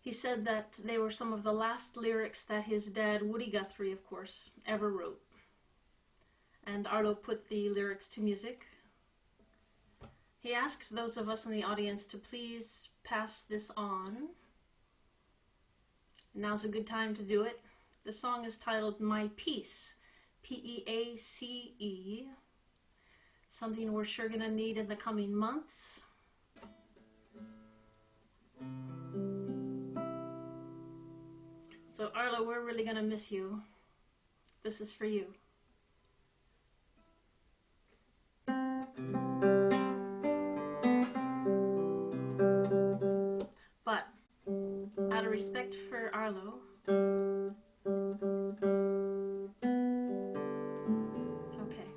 Speaker 10: He said that they were some of the last lyrics that his dad, Woody Guthrie, of course, ever wrote. And Arlo put the lyrics to music. He asked those of us in the audience to please pass this on. Now's a good time to do it. The song is titled My Peace, P-E-A-C-E, something we're sure gonna need in the coming months. So Arlo, we're really gonna miss you. This is for you. But out of respect for Arlo, okay.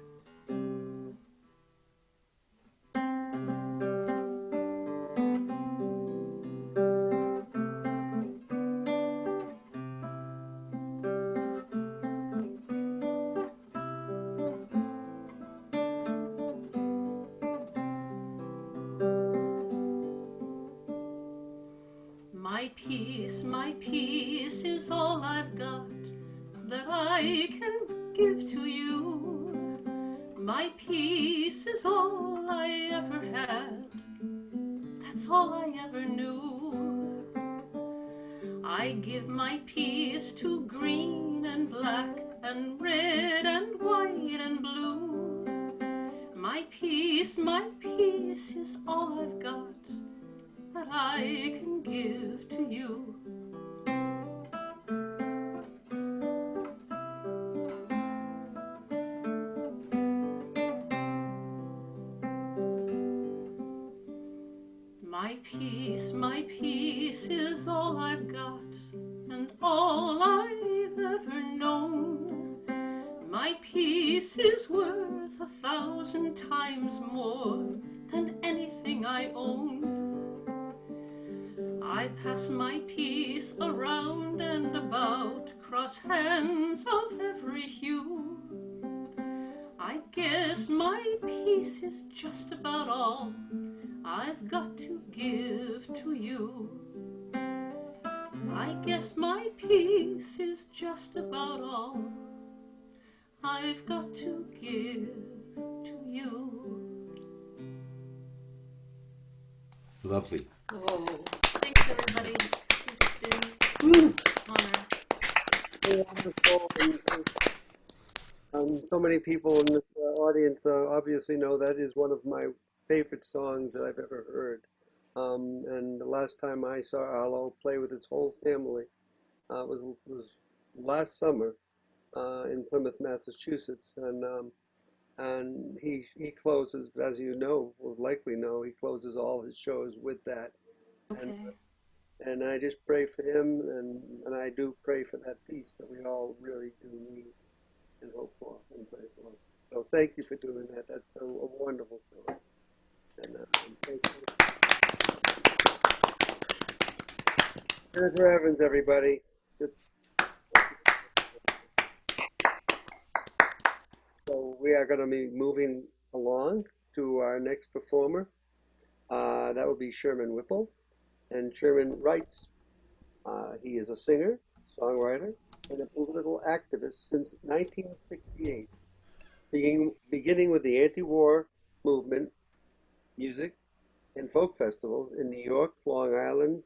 Speaker 10: My peace is all I've got that I can give to you. My peace is all I ever had, that's all I ever knew. I give my peace to green and black and red and white and blue. My peace is all I've got that I can give to you. My peace is all I've got and all I've ever known. My peace is worth 1,000 times more than anything I own. I pass my peace around and about, cross hands of every hue. I guess my peace is just about all I've got to give to you. I guess my peace is just about all I've got to give to you.
Speaker 9: Lovely.
Speaker 10: Oh, thanks everybody. This has been an honor.
Speaker 1: Wonderful. So many people in this audience obviously know that is one of my favorite songs that I've ever heard. And the last time I saw Arlo play with his whole family was last summer in Plymouth, Massachusetts. And he closes, as you know, or likely know, he closes all his shows with that.
Speaker 10: Okay.
Speaker 1: And I just pray for him, and I do pray for that peace that we all really do need and hope for and pray for. So thank you for doing that. That's a wonderful story. And thank you. Jennifer Evans, everybody. So we are going to be moving along to our next performer. That will be Sherman Whipple. And Sherman writes. He is a singer, songwriter, and a political activist since 1968, beginning with the anti-war movement, music, and folk festivals in New York, Long Island,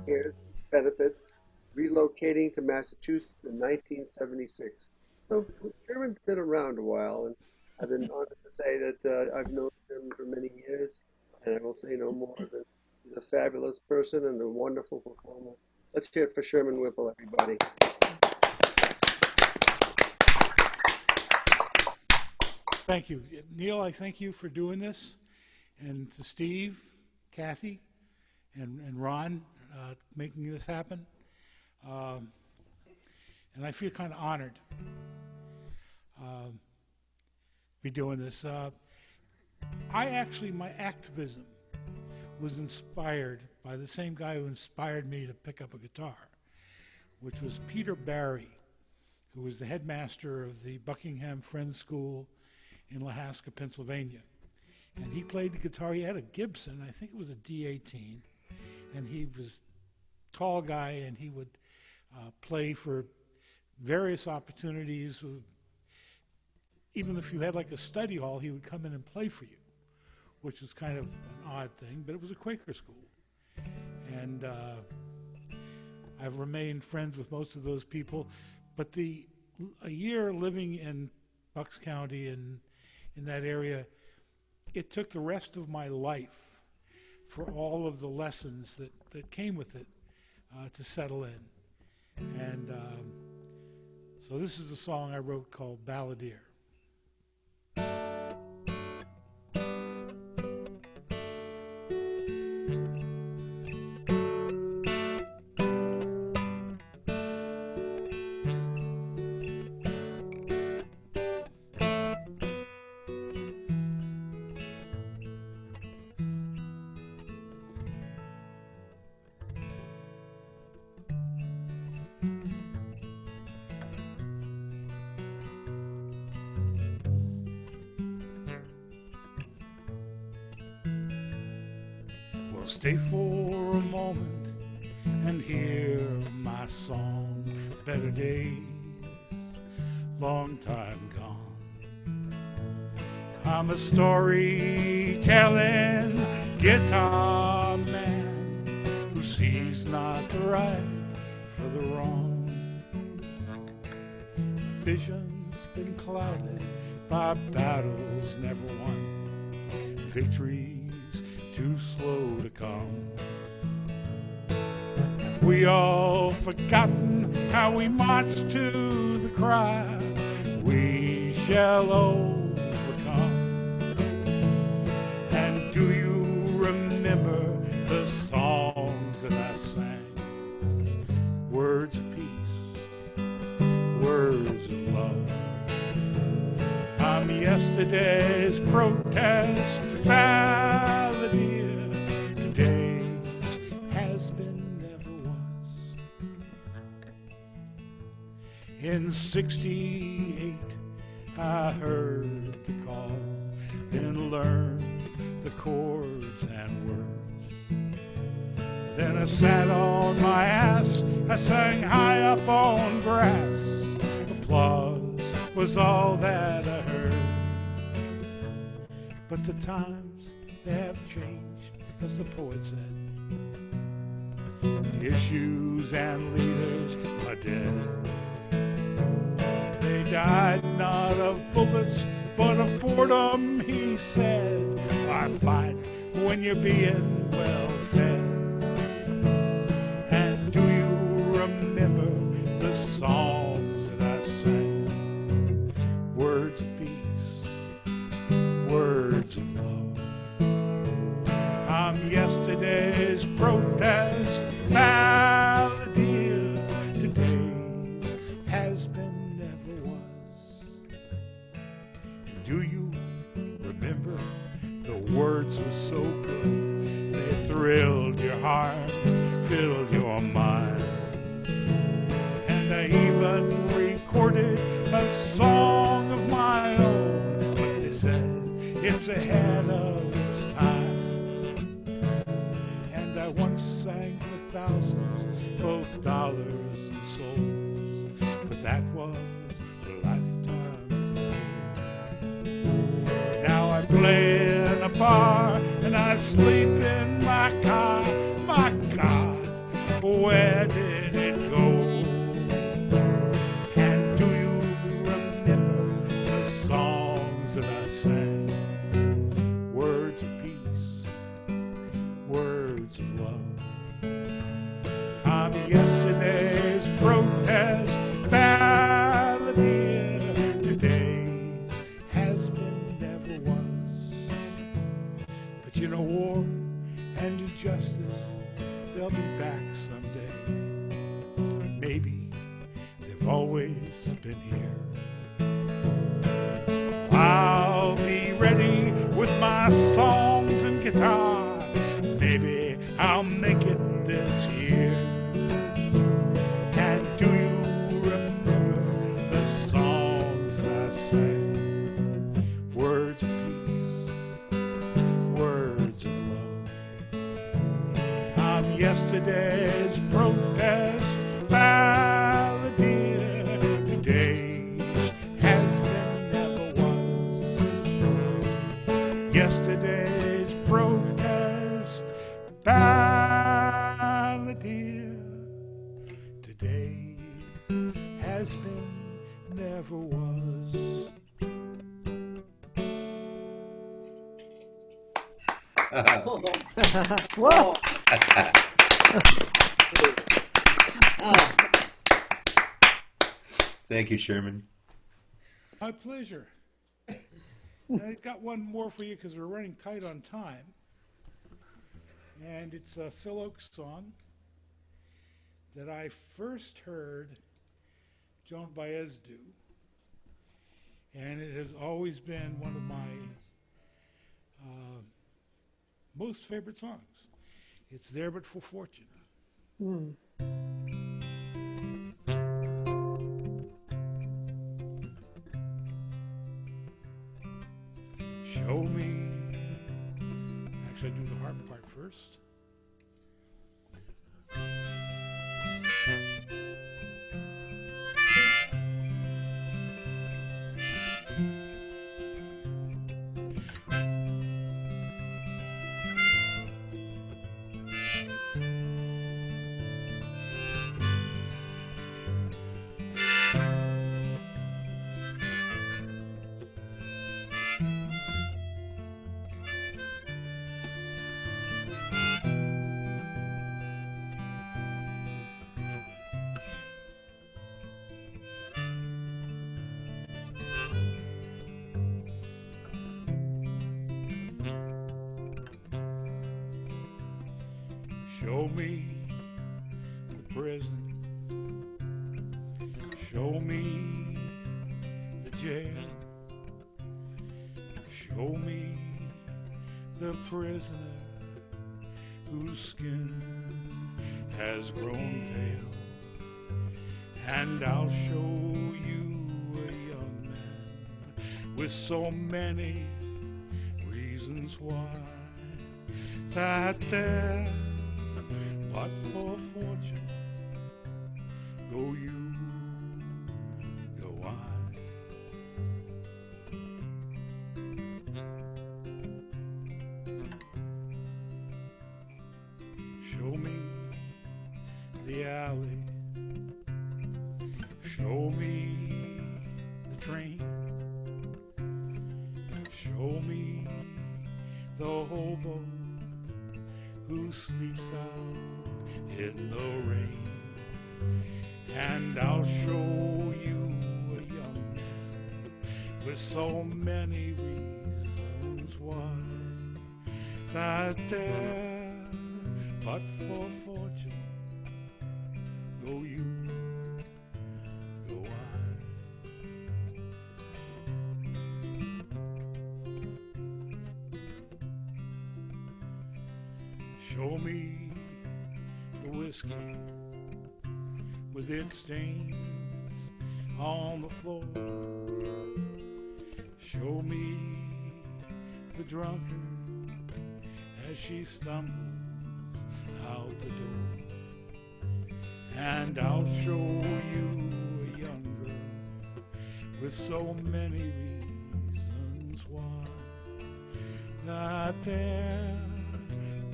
Speaker 1: cares, benefits, relocating to Massachusetts in 1976. So Sherman's been around a while, and I've been honored to say that I've known him for many years, and I will say no more than he's a fabulous person and a wonderful performer. Let's hear it for Sherman Whipple, everybody.
Speaker 11: Thank you. Neil, I thank you for doing this. And to Steve, Kathy, and Ron making this happen. And I feel kind of honored to be doing this. My activism was inspired by the same guy who inspired me to pick up a guitar, which was Peter Barry, who was the headmaster of the Buckingham Friends School in Lahaska, Pennsylvania. And he played the guitar. He had a Gibson, I think it was a D18, and he was a tall guy, and he would play for various opportunities. Even if you had like a study hall, he would come in and play for you, which was kind of an odd thing, but it was a Quaker school. And I've remained friends with most of those people. But a year living in Bucks County and in that area, it took the rest of my life for all of the lessons that came with it to settle in. And so this is a song I wrote called Balladeer. Stay for a moment and hear my song. Better days, long time gone. I'm a storytelling guitar man who sees not the right for the wrong. Vision's been clouded by battles never won, victories too slow to come. Have we all forgotten how we marched to the cry, we shall overcome? And do you remember the songs that I sang? Words of peace, words of love. I'm yesterday's protest balladeer. Today's has been, never was. In '68, I heard the call, then learned the chords and words. Then I sat on my ass, I sang high up on grass. Applause was all that I heard. But the times, they have changed, as the poet said. Issues and leaders are dead. They died not of bullets, but of boredom, he said. I fight when you're being well fed. And do you remember the songs that I sang? Words of peace, words of love. I'm yesterday's protest balladeer. Today's has been, never was. Do you remember the words were so good? They thrilled your heart, filled your mind. And I even recorded a song of my own, but they said it's ahead of its time. And I once sang for thousands, both dollars and souls, but that was a lifetime ago. Now I play in a bar and I sleep in my car. My God, where did it go? And do you remember the songs that I sang? Words of peace, words of love. I'm yesterday's protest balladeer. Today's has been, never was. But you know, war and injustice, they'll be back someday. Maybe they've always been here. I'll be ready with my songs and guitar. Maybe I'll make it this year. And do you remember the songs that I sang? Words of peace, words of love. I'm yesterday's protest balladeer. Today's has been, never was. Yesterday's protest balladeer. Today's has been, never was.
Speaker 4: Whoa.
Speaker 9: Thank you, Sherman.
Speaker 11: My pleasure. And I got one more for you because we're running tight on time. And it's a Phil Ochs song that I first heard Joan Baez do. And it has always been one of my most favorite songs. It's There But For Fortune. Show me. Actually, I do the harp part first. Show me the prison. Show me the jail. Show me the prisoner whose skin has grown pale, and I'll show you a young man with so many reasons why, that there but for fortune go you, go I. Show me the alley. Show me the train. Show me the hobo who sleeps out in the rain. And I'll show you a young man with so many reasons why, that there but for fortune go you, go I. Show me the whiskey with its stains on the floor. Show me the drunkard as she stumbles out the door. And I'll show you a young girl with so many reasons why, that there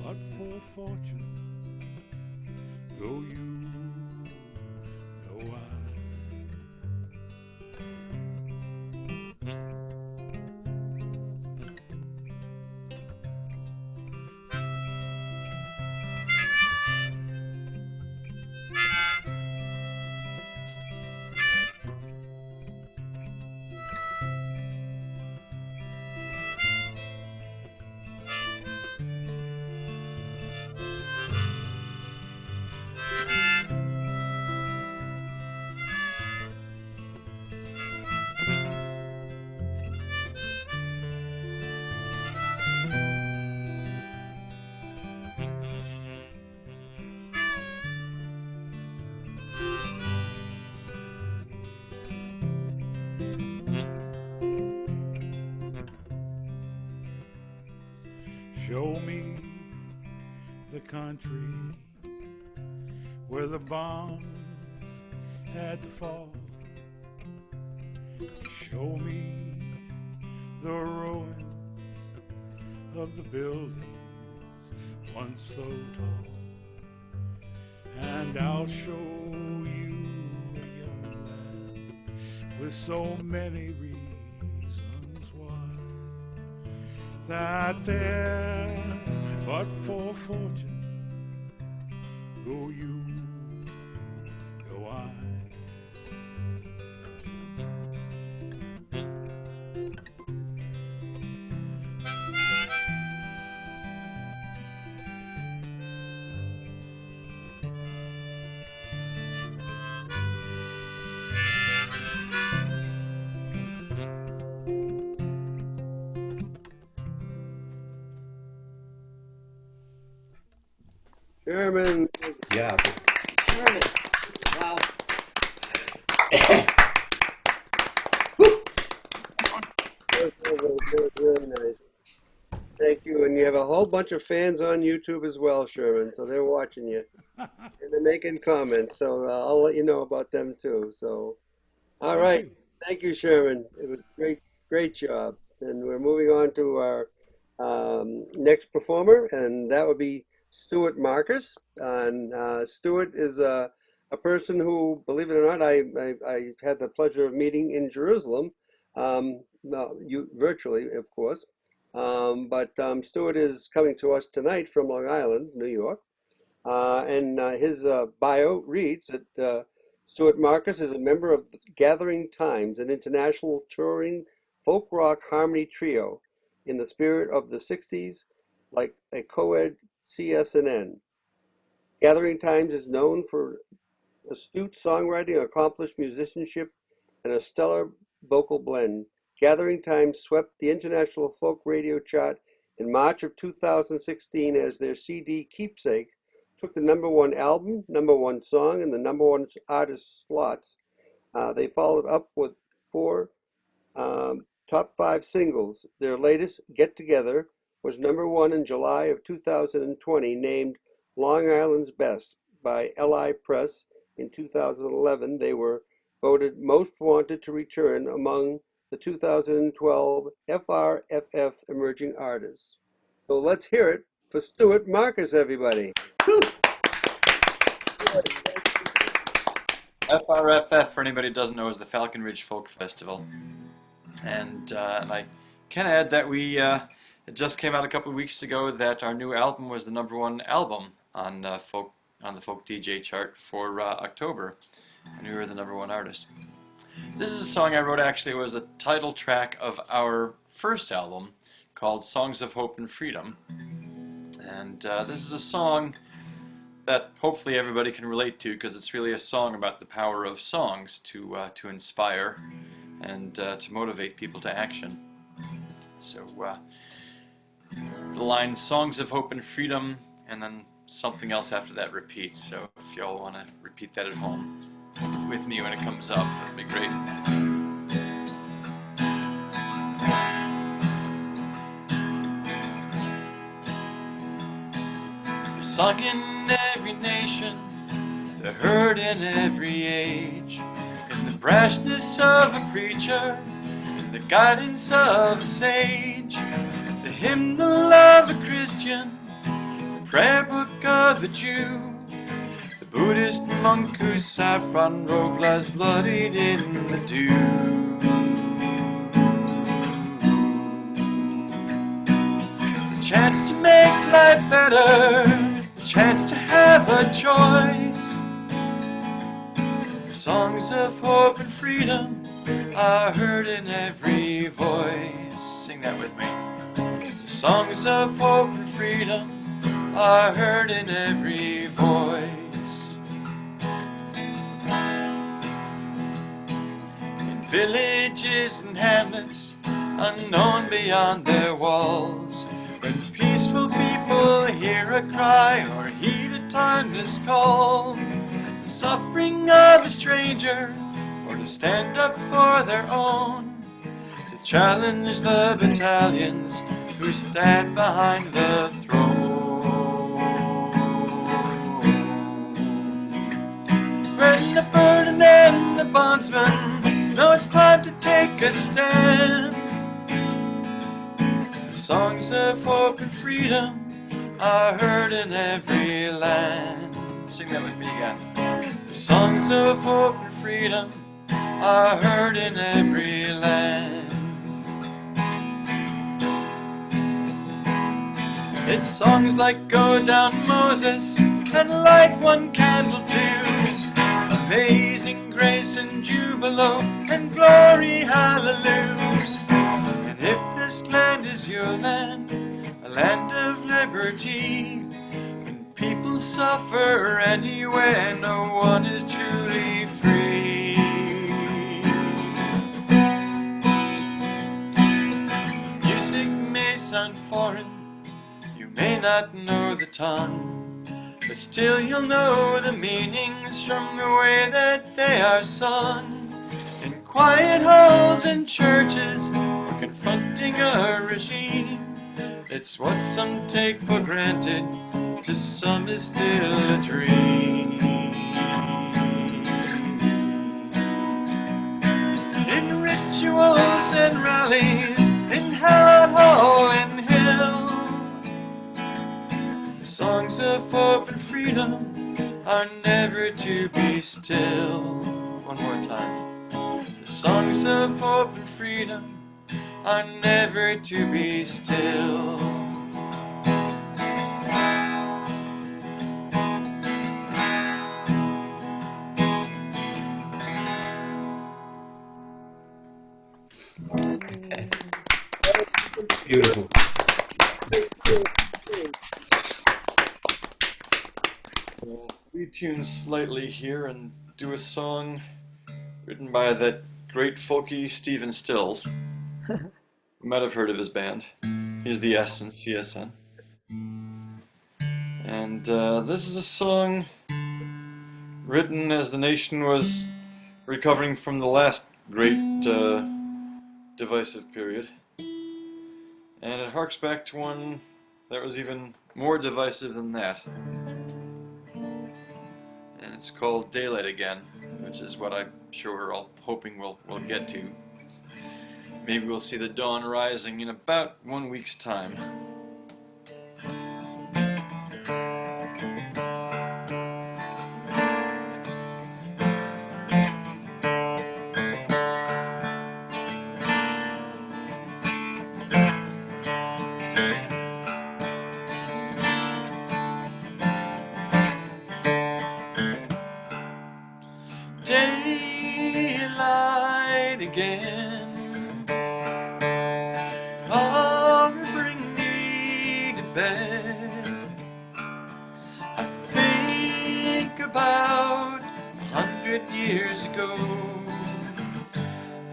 Speaker 11: but for fortune go you, go I. Show me the country where the bombs had to fall. Show me the ruins of the buildings once so tall. And I'll show you a young man with so many reasons why, that there but for fortune go you, go I.
Speaker 1: Chairman.
Speaker 9: Yeah.
Speaker 1: Wow. Really nice. Thank you. And you have a whole bunch of fans on YouTube as well, Sherman. So they're watching you. And they're making comments. So I'll let you know about them too. So, all right. Thank you, Sherman. It was great, great job. And we're moving on to our next performer, and that would be Stuart Marcus. And Stuart is a person who, believe it or not, I had the pleasure of meeting in Jerusalem, virtually, of course. But Stuart is coming to us tonight from Long Island, New York. And his bio reads that Stuart Marcus is a member of Gathering Times, an international touring folk rock harmony trio in the spirit of the 60s, like a co-ed CSNN. Gathering Times is known for astute songwriting, accomplished musicianship, and a stellar vocal blend. Gathering Times swept the International Folk Radio Chart in March of 2016 as their CD Keepsake took the #1 album, #1 song, and the #1 artist slots. They followed up with 4 top 5 singles. Their latest, Get Together, was #1 in July of 2020, named Long Island's Best by LI Press. In 2011, they were voted most wanted to return among the 2012 FRFF Emerging Artists. So let's hear it for Stuart Marcus, everybody.
Speaker 12: FRFF, for anybody who doesn't know, is the Falcon Ridge Folk Festival. And I can add that it just came out a couple of weeks ago that our new album was the #1 album on the Folk DJ chart for October, and we were the #1 artist. This is a song I wrote, actually. It was the title track of our first album called Songs of Hope and Freedom. And this is a song that hopefully everybody can relate to, because it's really a song about the power of songs to inspire and to motivate people to action. So the line "Songs of Hope and Freedom," and then something else after that repeats. So if y'all want to repeat that at home with me when it comes up, that'd be great. Sung in every nation, the heard in every age, in the brashness of a preacher, in the guidance of a sage, the hymnal of a Christian, the prayer book of a Jew, the Buddhist monk whose saffron robe lies bloodied in the dew. The chance to make life better, chance to have a choice. Songs of hope and freedom are heard in every voice. Sing that with me. Songs of hope and freedom are heard in every voice. In villages and hamlets, unknown beyond their walls, when peaceful people hear a cry or heed a timeless call, the suffering of a stranger, or to stand up for their own, to challenge the battalions who stand behind the throne. When the burden and the bondsman know it's time to take a stand, songs of hope and freedom are heard in every land. Sing that with me again. The songs of hope and freedom are heard in every land. It's songs like Go Down Moses and Light One Candle Too, Amazing Grace and Jubilo and Glory Hallelujah. And if this land is your land, a land of liberty, when people suffer anywhere, no one is truly free. Music may sound foreign, you may not know the tongue, but still you'll know the meanings from the way that they are sung. In quiet halls and churches, confronting a regime, it's what some take for granted, to some is still a dream. In rituals and rallies, in Hallowed Hall and Hill, the songs of hope and freedom are never to be still. One more time. The songs of hope and freedom are never to be still.
Speaker 9: Beautiful.
Speaker 12: retune slightly here and do a song written by that great folkie Stephen Stills. You might have heard of his band. He's the S in CSN. And this is a song written as the nation was recovering from the last great divisive period. And it harks back to one that was even more divisive than that. And it's called Daylight Again, which is what I'm sure we're all hoping we'll get to. Maybe we'll see the dawn rising in about 1 week's time. Daylight again, oh, bring me to bed. I think about 100 years ago,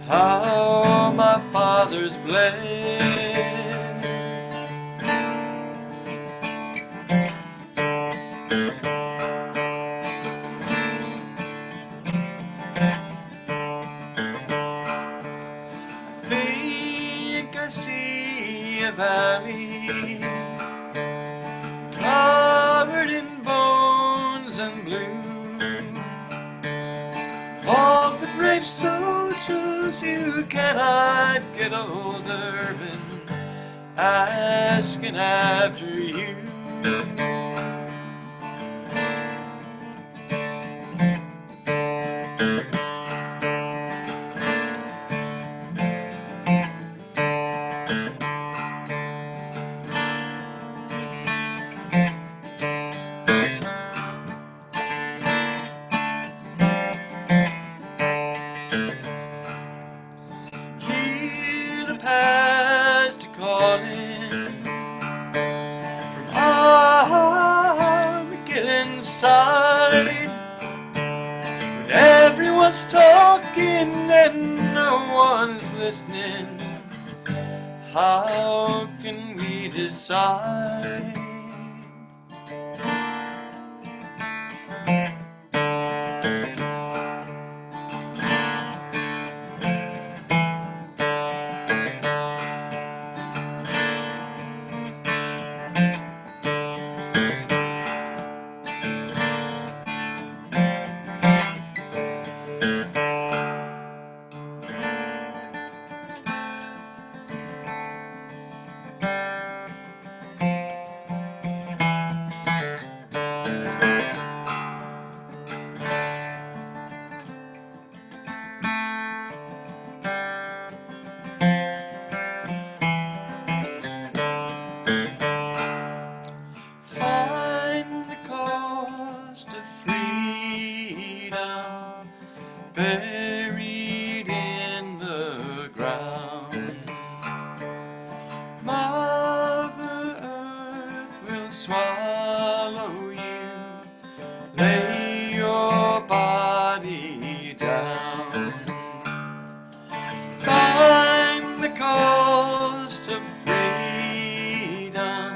Speaker 12: how my fathers bled. I see a valley covered in bones and blue. All the brave soldiers who cannot get older been asking after you. Past calling from Armageddon's side, when everyone's talking and no one's listening. How can we decide? Buried in the ground, Mother Earth will swallow you. Lay your body down. Find the cost of freedom.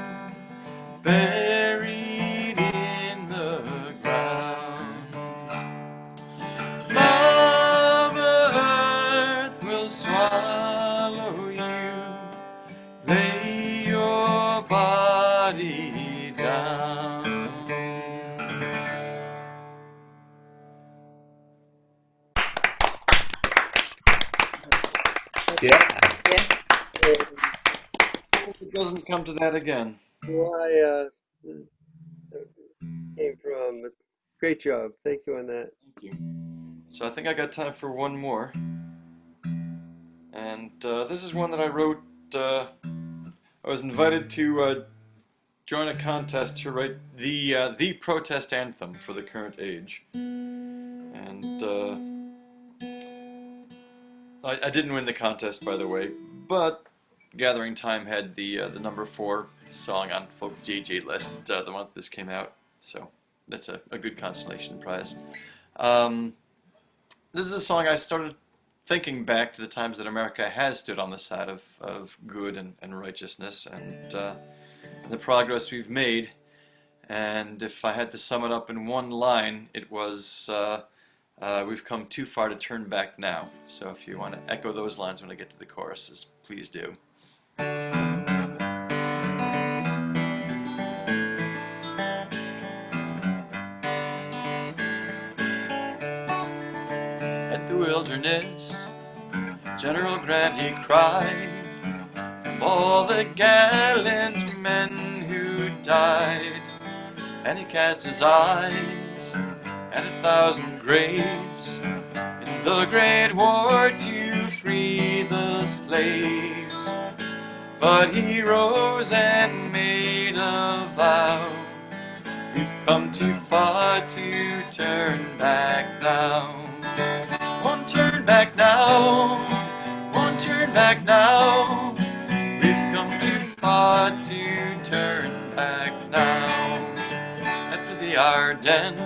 Speaker 12: Buried in the ground. Swallow you, lay your body down.
Speaker 9: Yeah.
Speaker 12: It doesn't come to that again.
Speaker 1: Why came from. Great job. Thank you on that.
Speaker 12: Thank you. So I think I got time for one more. And this is one that I wrote. I was invited to join a contest to write the protest anthem for the current age. And I didn't win the contest, by the way, but Gathering Time had the number 4 song on Folk JJ list the month this came out. So that's a good consolation prize. This is a song I started thinking back to the times that America has stood on the side of good and righteousness and the progress we've made. And if I had to sum it up in one line, it was, we've come too far to turn back now. So if you want to echo those lines when I get to the choruses, please do. At the wilderness, General Grant he cried, of all the gallant men who died. And he cast his eyes at 1,000 graves in the great war to free the slaves. But he rose and made a vow, we've come too far to turn back now. Won't turn back now, won't turn back now. We've come too far to turn back now. After the Ardennes,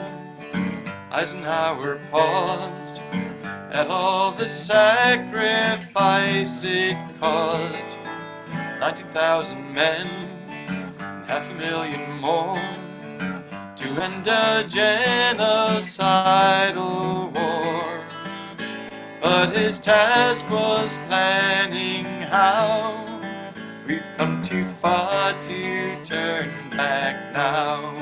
Speaker 12: Eisenhower paused at all the sacrifice it caused. 19,000 men and 500,000 more to end a genocidal war. But his task was planning how we've come too far to turn back now.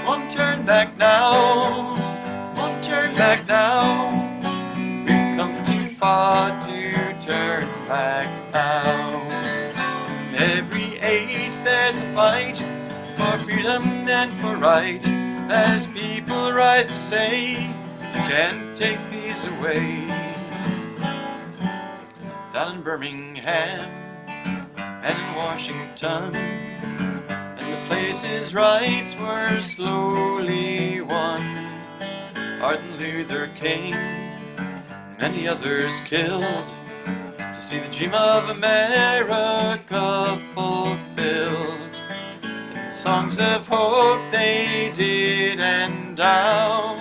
Speaker 12: Won't turn back now, won't turn back now. We've come too far to turn back now. In every age there's a fight for freedom and for right, as people rise to say, you can't take these away. Down in Birmingham and in Washington, and the places' rights were slowly won. Martin Luther King, many others killed, to see the dream of America fulfilled. And songs of hope they did end out.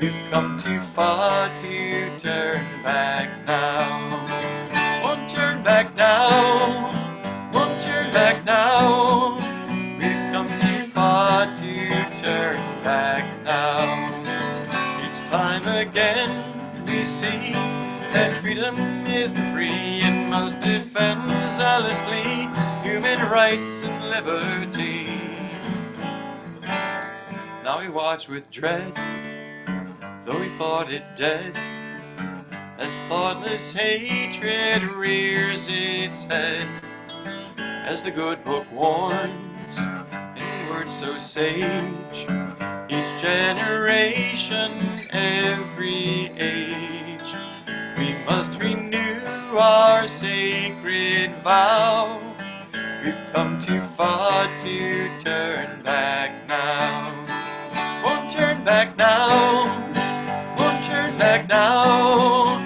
Speaker 12: We've come too far to turn back now. Won't turn back now, won't turn back now. We've come too far to turn back now. Each time again we see that freedom isn't free and must defend zealously human rights and liberty. Now we watch with dread, though we thought it dead, as thoughtless hatred rears its head. As the good book warns, in words so sage, each generation, every age, we must renew our sacred vow. We've come too far to turn back now. Won't turn back now, won't turn back now.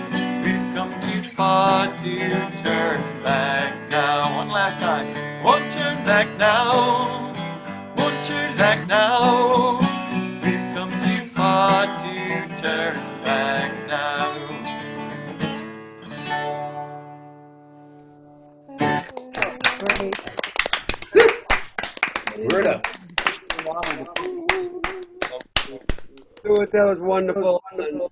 Speaker 12: We've come too far to turn back now. One last time. Won't turn back now, won't turn back now. We've come too far to turn back now.
Speaker 4: Great.
Speaker 9: Britta.
Speaker 1: Stuart, that was wonderful. And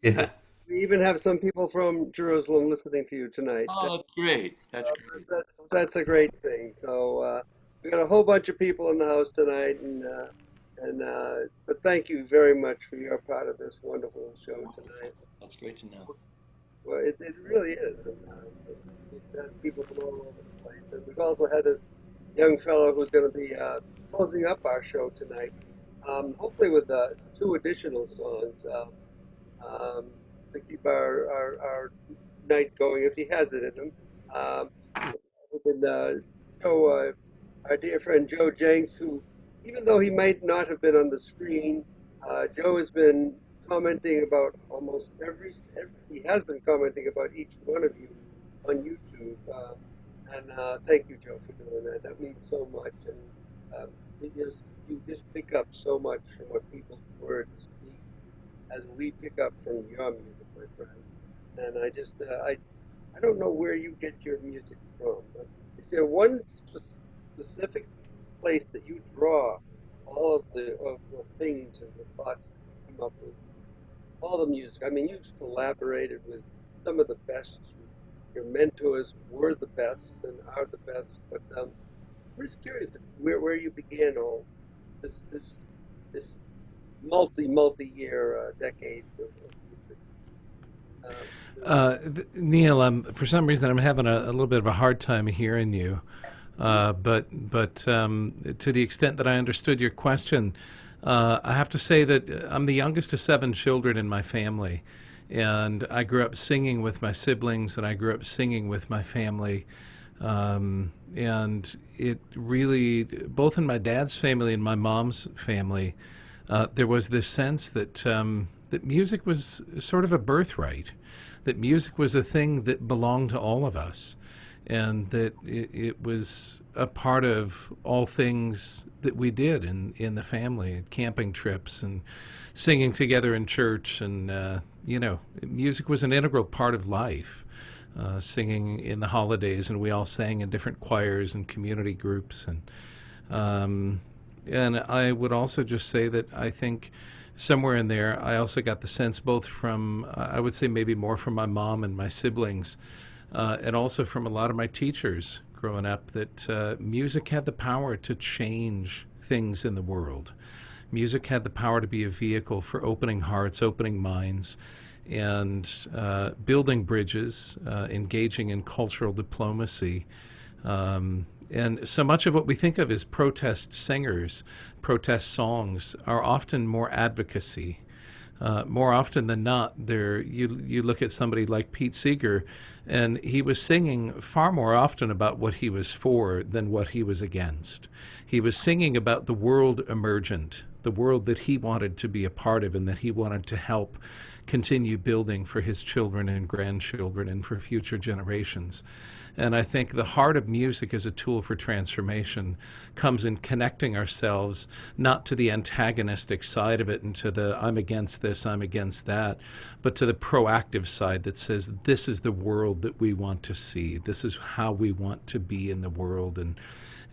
Speaker 9: Yeah.
Speaker 1: we even have some people from Jerusalem listening to you tonight.
Speaker 12: Oh, that's great. That's great.
Speaker 1: That's a great thing. So we got a whole bunch of people in the house tonight, but thank you very much for your part of this wonderful show tonight.
Speaker 12: That's great to know.
Speaker 1: Well, it really is. And, we've had people from all over the place, and we've also had this young fellow who's going to be closing up our show tonight. Hopefully with 2 additional songs to keep our night going, if he has it in him. We can show our dear friend Joe Jenks, who, even though he might not have been on the screen, Joe has been commenting about almost he has been commenting about each one of you on YouTube. And thank you, Joe, for doing that. That means so much. And because you just pick up so much from what people's words speak, as we pick up from your music, my friend. And I don't know where you get your music from. But is there one specific place that you draw all of the things and the thoughts that you come up with? All the music. I mean, you've collaborated with some of the best. Your mentors were the best and are the best. But I'm just curious where you began all this multi-year decades of music.
Speaker 5: Neil, for some reason I'm having a little bit of a hard time hearing you. But to the extent that I understood your question, I have to say that I'm the youngest of 7 children in my family, and I grew up singing with my siblings, and I grew up singing with my family. And it really, both in my dad's family and my mom's family, there was this sense that that music was sort of a birthright, that music was a thing that belonged to all of us, and that it was a part of all things that we did in the family, camping trips and singing together in church. And, music was an integral part of life, singing in the holidays, and we all sang in different choirs and community groups. And I would also just say that I think somewhere in there, I also got the sense both from, I would say maybe more from my mom and my siblings, and also from a lot of my teachers growing up, that music had the power to change things in the world. Music had the power to be a vehicle for opening hearts, opening minds, and building bridges, engaging in cultural diplomacy. And so much of what we think of as protest singers, protest songs, are often more advocacy. More often than not, you look at somebody like Pete Seeger, and he was singing far more often about what he was for than what he was against. He was singing about the world emergent, the world that he wanted to be a part of and that he wanted to help continue building for his children and grandchildren and for future generations. And I think the heart of music as a tool for transformation comes in connecting ourselves not to the antagonistic side of it and to the I'm against this, I'm against that, but to the proactive side that says this is the world that we want to see. This is how we want to be in the world.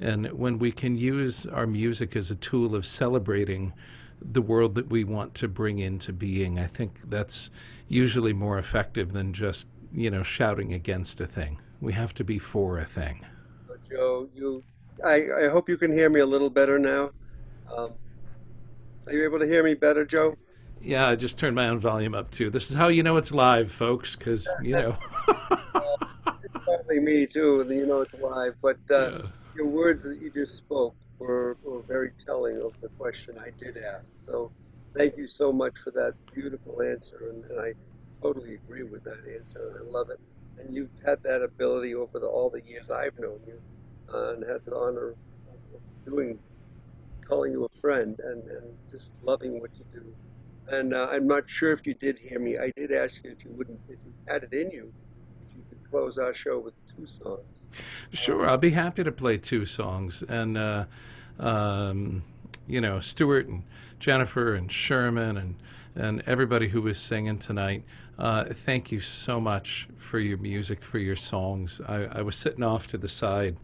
Speaker 5: And when we can use our music as a tool of celebrating the world that we want to bring into being, I think that's usually more effective than just, shouting against a thing. We have to be for a thing.
Speaker 1: Joe, I hope you can hear me a little better now. Are you able to hear me better, Joe?
Speaker 5: Yeah, I just turned my own volume up too. This is how you know it's live, folks, because,
Speaker 1: It's partly me too, and it's live. But your words that you just spoke were very telling of the question I did ask. So thank you so much for that beautiful answer, and I totally agree with that answer. I love it. And you've had that ability over all the years I've known you, and had the honor of calling you a friend and just loving what you do. And I'm not sure if you did hear me. I did ask you if you had it in you, if you could close our show with 2 songs.
Speaker 5: Sure, I'll be happy to play 2 songs. And, Stuart and Jennifer and Sherman and everybody who was singing tonight, thank you so much for your music, for your songs. I was sitting off to the side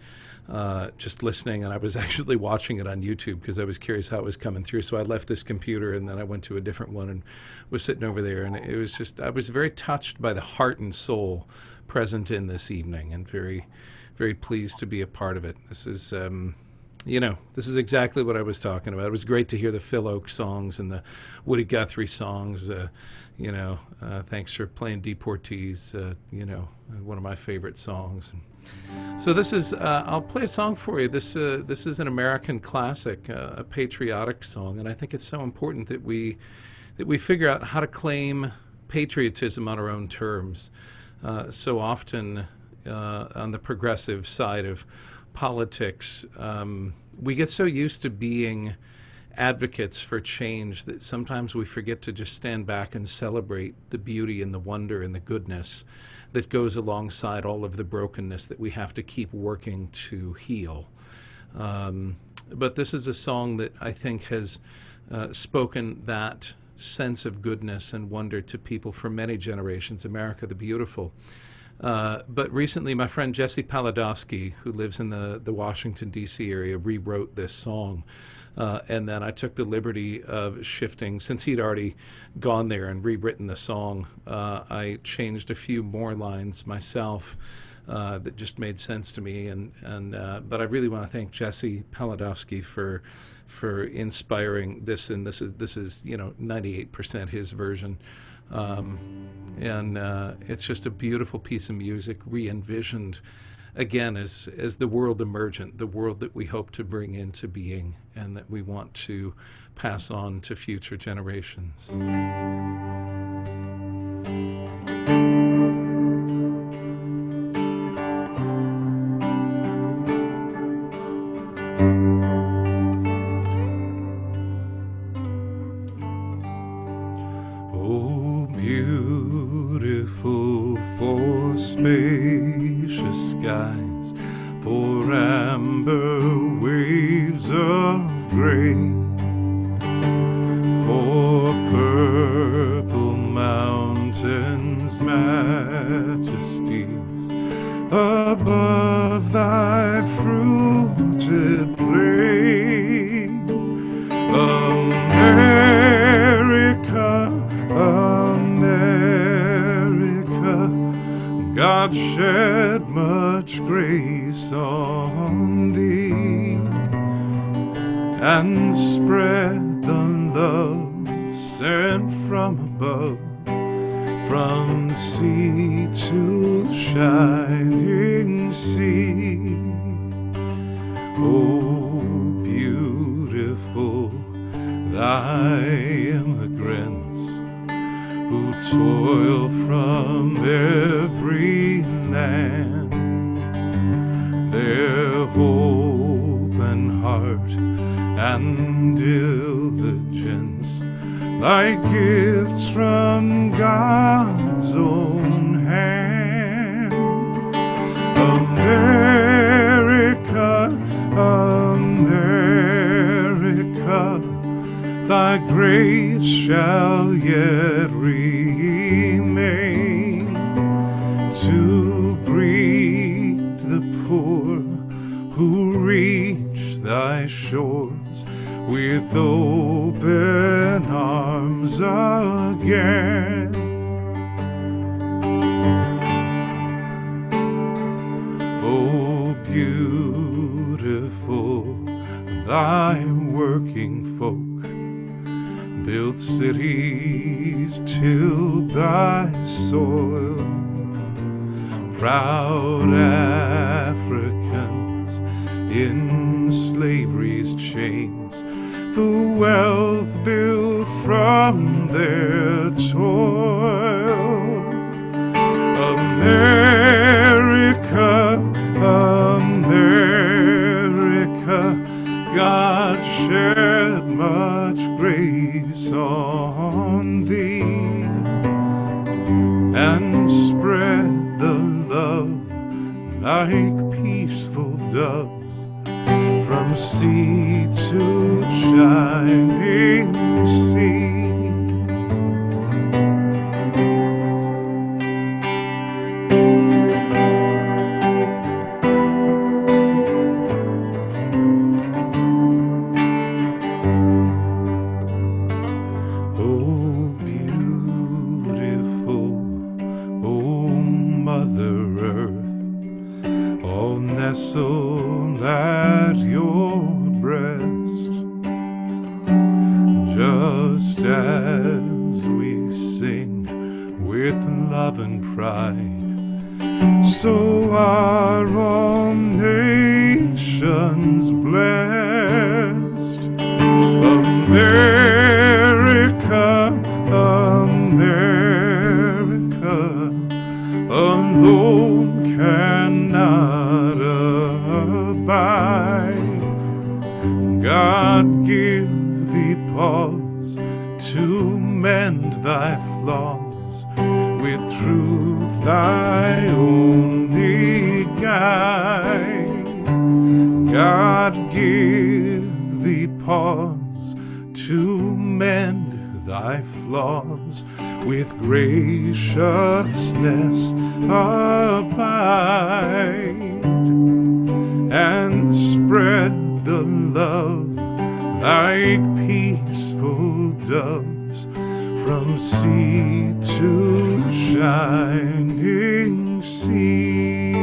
Speaker 5: just listening, and I was actually watching it on YouTube because I was curious how it was coming through. So I left this computer and then I went to a different one and was sitting over there. And it was just, I was very touched by the heart and soul present in this evening, and very, very pleased to be a part of it. This is, this is exactly what I was talking about. It was great to hear the Phil Oakes songs and the Woody Guthrie songs. Thanks for playing Deportees, one of my favorite songs. So this is, I'll play a song for you. This is an American classic, a patriotic song, and I think it's so important that we figure out how to claim patriotism on our own terms. So often on the progressive side of politics, we get so used to being advocates for change that sometimes we forget to just stand back and celebrate the beauty and the wonder and the goodness that goes alongside all of the brokenness that we have to keep working to heal. But this is a song that I think has spoken that sense of goodness and wonder to people for many generations. America the Beautiful. But recently, my friend Jesse Paladowski, who lives in the Washington, D.C. area, rewrote this song. And then I took the liberty of shifting, since he'd already gone there and rewritten the song, I changed a few more lines myself that just made sense to me. But I really want to thank Jesse Paladowski for inspiring this, and this is 98% his version. It's just a beautiful piece of music, re-envisioned again as the world emergent, the world that we hope to bring into being and that we want to pass on to future generations.
Speaker 2: Oh, beautiful for spacious skies, for amber waves of grain, for purple mountains' majesties, above thy fruited plain. America, America, God shed much grace on thee and spread the love sent from above, from sea to shining sea. Oh, beautiful thy immigrants who toil from every land, their hope and heart and diligence, like gifts from God's own hand. America, America, thy grace shall yet remain to greet the poor who reach thy shores with open arms again. Oh, beautiful thy working folk build cities, till thy soil. Proud Africans in slavery's chains, the wealth built from their toil. America, America, God shed much grace on thee and spread the love like peaceful doves from sea to shining sea. Nestled at your breast, just as we sing with love and pride, so are all nations blessed. America, America, alone cannot abide. God give thee pause to mend thy flaws, with truth thy only guide. God give thee pause to mend thy flaws, with graciousness abide, and spread the love like peaceful doves from sea to shining sea.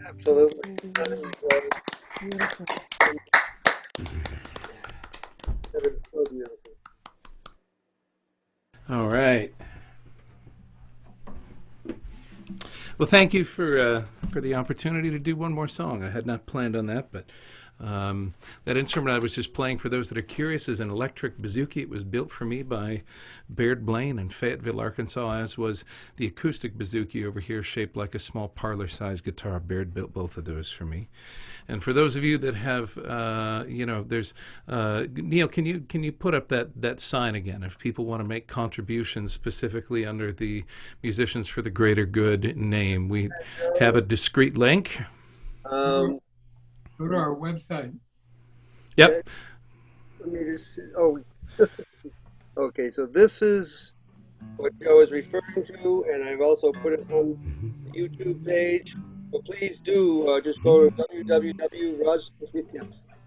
Speaker 1: Absolutely.
Speaker 4: Beautiful.
Speaker 1: That is so beautiful.
Speaker 5: All right. Well, thank you for the opportunity to do one more song. I had not planned on that, but that instrument I was just playing, for those that are curious, is an electric bouzouki. It was built for me by Baird Blaine in Fayetteville, Arkansas, as was the acoustic bouzouki over here, shaped like a small parlor-sized guitar. Baird built both of those for me. And for those of you that have, there's Neil. Can you put up that sign again if people want to make contributions specifically under the Musicians for the Greater Good name? We have a discrete link.
Speaker 6: Go to our website.
Speaker 5: Yep.
Speaker 1: Let me just see. Oh, okay. So this is what Joe is referring to, and I've also put it on the YouTube page. So please do just go to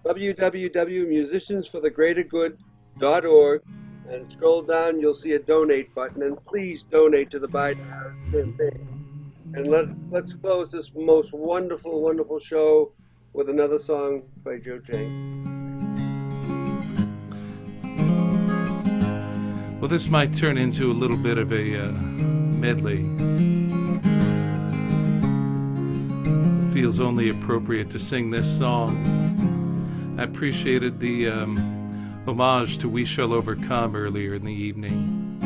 Speaker 1: www.musiciansforthegreatergood.org and scroll down. You'll see a donate button, and please donate to the Biden Harris campaign. And let's close this most wonderful, wonderful show with another song by Joe Chang.
Speaker 5: Well, this might turn into a little bit of a medley. It feels only appropriate to sing this song. I appreciated the homage to We Shall Overcome earlier in the evening.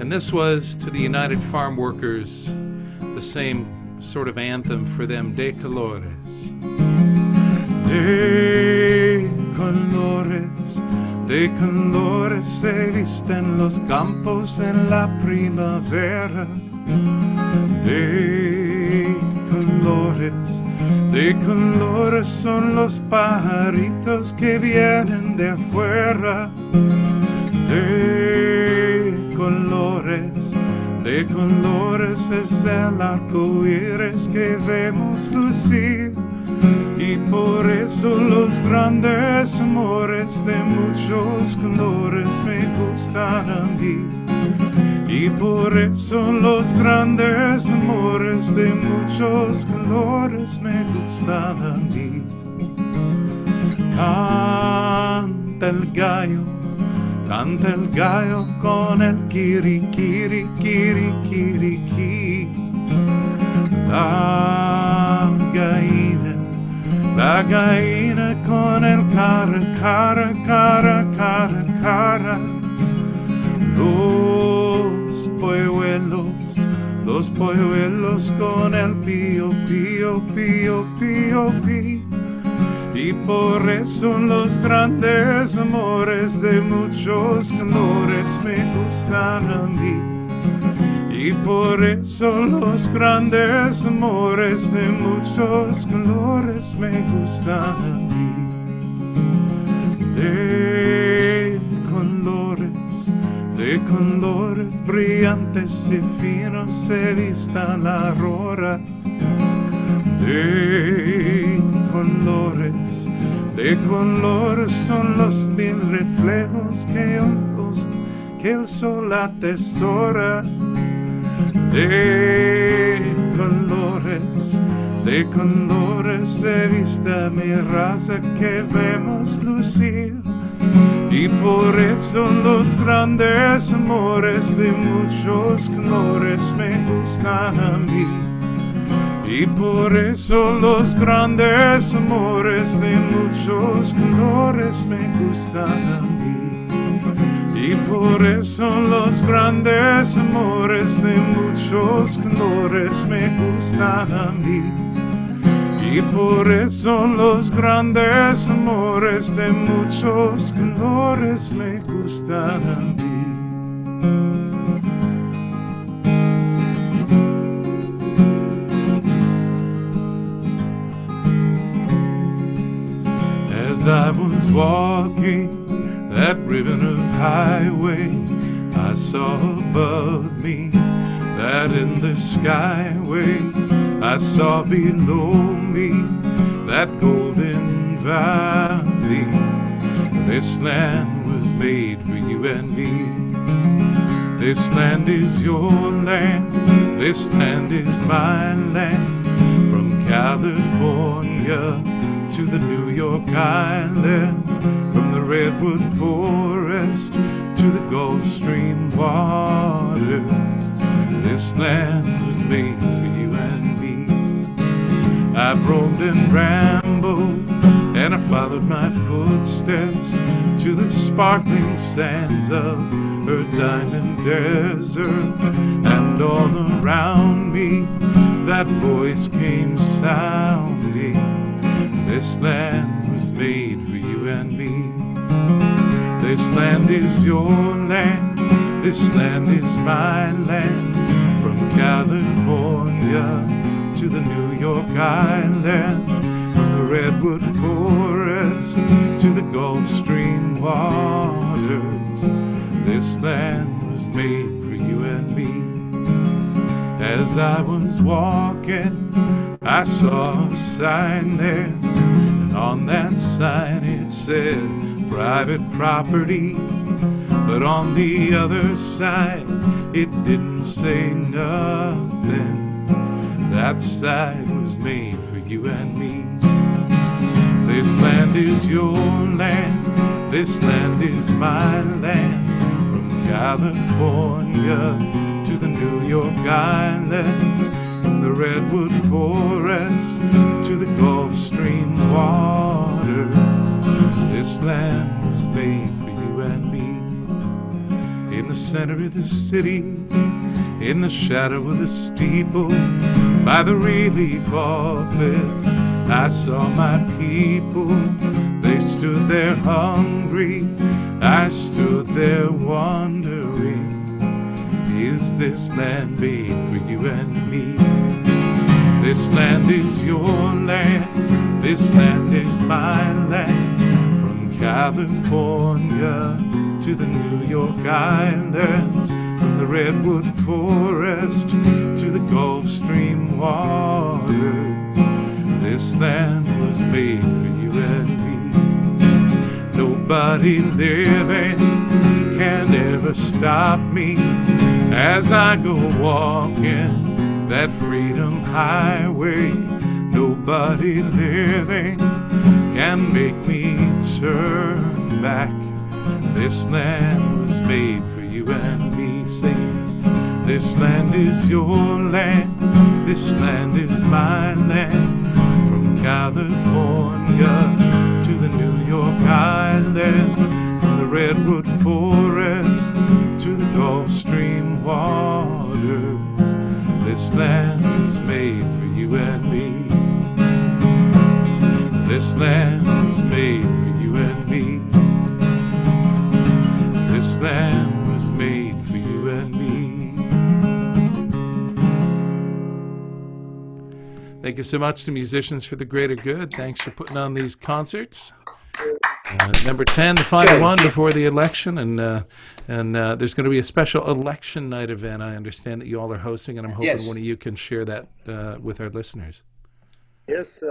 Speaker 5: And this was to the United Farm Workers, the same sort of anthem for them, De Colores.
Speaker 2: De colores se visten los campos en la primavera. De colores son los pajaritos que vienen de afuera. De colores es el arco iris que vemos lucir. Y por eso los grandes amores de muchos colores me gustan a mí. Y por eso los grandes amores de muchos colores me gustan a mí. Canta el gallo con el kirikiri, kirikiri. La gallina con el cara. Los polluelos con el pío. Y por eso los grandes amores de muchos colores me gustan a mí. Y por eso los grandes amores de muchos colores me gustan a mí. De colores brillantes y finos se vista la aurora. De colores son los mil reflejos que el sol atesora. De colores se vista mi raza que vemos lucir. Y por eso los grandes amores de muchos colores me gustan a mí. Y por eso los grandes amores de muchos colores me gustan a mí. Y por eso los grandes amores de muchos colores me gustan a mí. Y por eso los grandes amores de muchos colores me gustan a mí. As I was walking that ribbon of highway, I saw above me that endless skyway. I saw below me that golden valley. This land was made for you and me. This land is your land, this land is my land. From California to the New York Island, from the Redwood Forest to the Gulf Stream waters. This land was made for you and me. I've roamed and rambled, and I followed my footsteps to the sparkling sands of her diamond desert. And all around me that voice came sounding, this land was made for you and me. This land is your land, this land is my land. From California to the New York Island, from the Redwood Forest to the Gulf Stream waters. This land was made for you and me. As I was walking, I saw a sign there, and on that sign it said private property, but on the other side it didn't say nothing. That sign was made for you and me. This land is your land, this land is my land. From California to the New York Islands, from the Redwood Forest to the Gulf Stream waters. This land was made for you and me. In the center of the city, in the shadow of the steeple, by the relief office, I saw my people. They stood there hungry, I stood there wondering, is this land made for you and me? This land is your land, this land is my land. From California to the New York Islands, from the Redwood Forest to the Gulf Stream waters. This land was made for you and me. Nobody living can ever stop me as I go walking that freedom highway. Nobody living can make me turn back. This land was made for you and me. Sing. This land is your land, this land is my land. From California to the New York Island, from the Redwood Forest to the Gulf Stream waters. This land was made for you and me. This land was made for you and me. This land was made for you and me. Thank you so much to Musicians for the Greater Good. Thanks for putting on these concerts. Number 10, the final one before the election, and there's going to be a special election night event. I understand that you all are hosting, and I'm hoping one of you can share that with our listeners.
Speaker 1: Yes,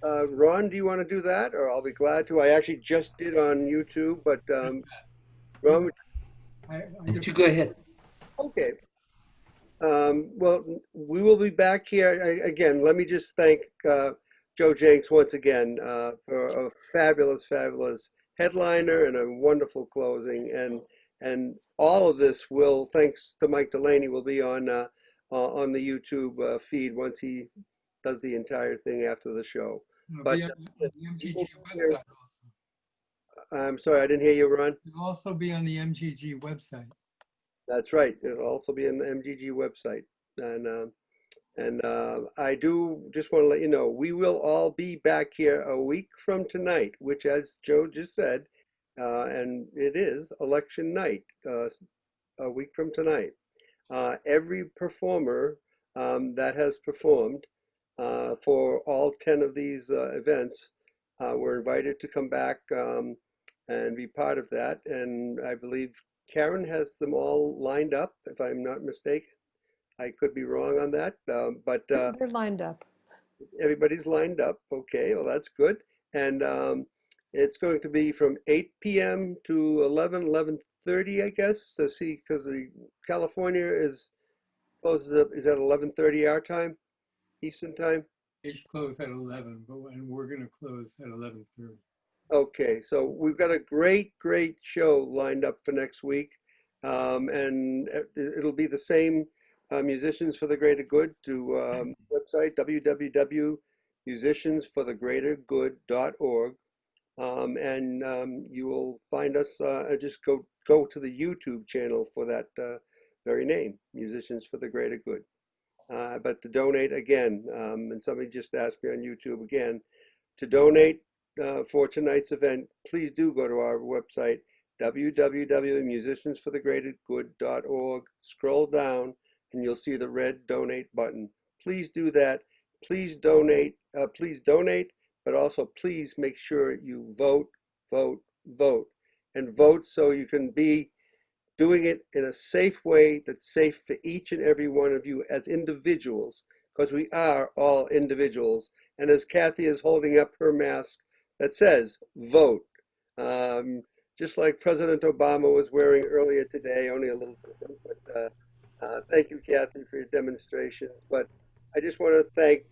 Speaker 1: Ron, do you want to do that, or I'll be glad to? I actually just did on YouTube, but Ron,
Speaker 9: you go ahead.
Speaker 1: Okay. Well, we will be back here again. Let me just thank Joe Jenks once again for a fabulous, fabulous headliner and a wonderful closing. And all of this will, thanks to Mike Delaney, will be on the YouTube feed once he does the entire thing after the show. But
Speaker 13: the MGG website also.
Speaker 1: I'm sorry, I didn't hear you, Ron.
Speaker 13: It'll also be on the MGG website.
Speaker 1: That's right. It'll also be on the MGG website. And I do just want to let you know, we will all be back here a week from tonight, which, as Joe just said, and it is election night, a week from tonight. Every performer that has performed for all 10 of these events were invited to come back and be part of that. And I believe Karen has them all lined up, if I'm not mistaken. I could be wrong on that, but
Speaker 4: They're lined up.
Speaker 1: everybody's lined up. Okay, well, that's good. And it's going to be from 8 p.m. to 11:30, I guess, to see, because the California closes is at 11:30 our time, Eastern time.
Speaker 13: They should close at 11, and we're going to close at 11:30.
Speaker 1: Okay, so we've got a great show lined up for next week, and it'll be the same Musicians for the Greater Good to website www.musiciansforthegreatergood.org, and you will find us. Just go to the YouTube channel for that very name, Musicians for the Greater Good. But to donate again, and somebody just asked me on YouTube again, to donate for tonight's event, please do go to our website, www.musiciansforthegreatergood.org. Scroll down and you'll see the red donate button. Please do that. Please donate, but also please make sure you vote, and vote so you can be doing it in a safe way that's safe for each and every one of you as individuals, because we are all individuals. And as Kathy is holding up her mask that says, vote, just like President Obama was wearing earlier today, only a little different, but thank you, Kathy, for your demonstrations. But I just want to thank,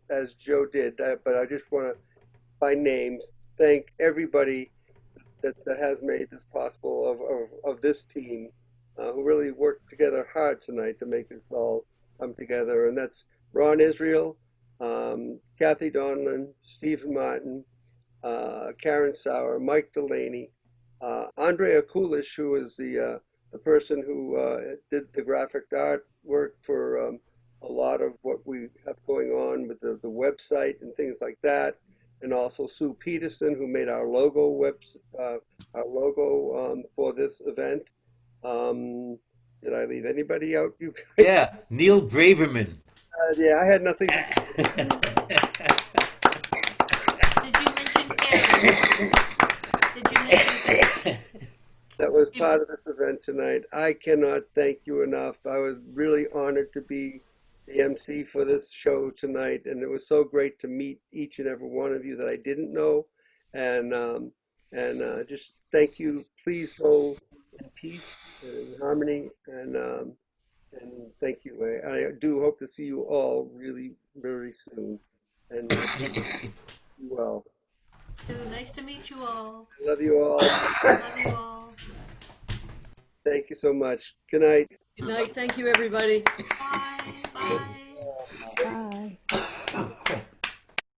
Speaker 1: as Joe did, but I just want to, by names, thank everybody that has made this possible of this team, who really worked together hard tonight to make this all come together. And that's Ron Israel, Kathy Donlan, Stephen Martin, Karen Sauer, Mike Delaney, Andrea Kulish, who is the person who did the graphic art work for a lot of what we have going on with the website and things like that. And also Sue Peterson, who made our logo for this event. Did I leave anybody out? You guys?
Speaker 14: Yeah, Neil Braverman.
Speaker 1: Yeah, I had nothing.
Speaker 10: Did you mention Karen? Did you mention Karen?
Speaker 1: That was part of this event tonight. I cannot thank you enough. I was really honored to be the MC for this show tonight, and it was so great to meet each and every one of you that I didn't know, and just thank you. Please go in peace and in harmony, and thank you. I do hope to see you all really very soon, and be well.
Speaker 10: Nice to meet you all.
Speaker 1: I love you all.
Speaker 10: Love you all.
Speaker 1: Thank you so much. Good night.
Speaker 15: Good night. Thank you, everybody.
Speaker 10: Bye. Bye.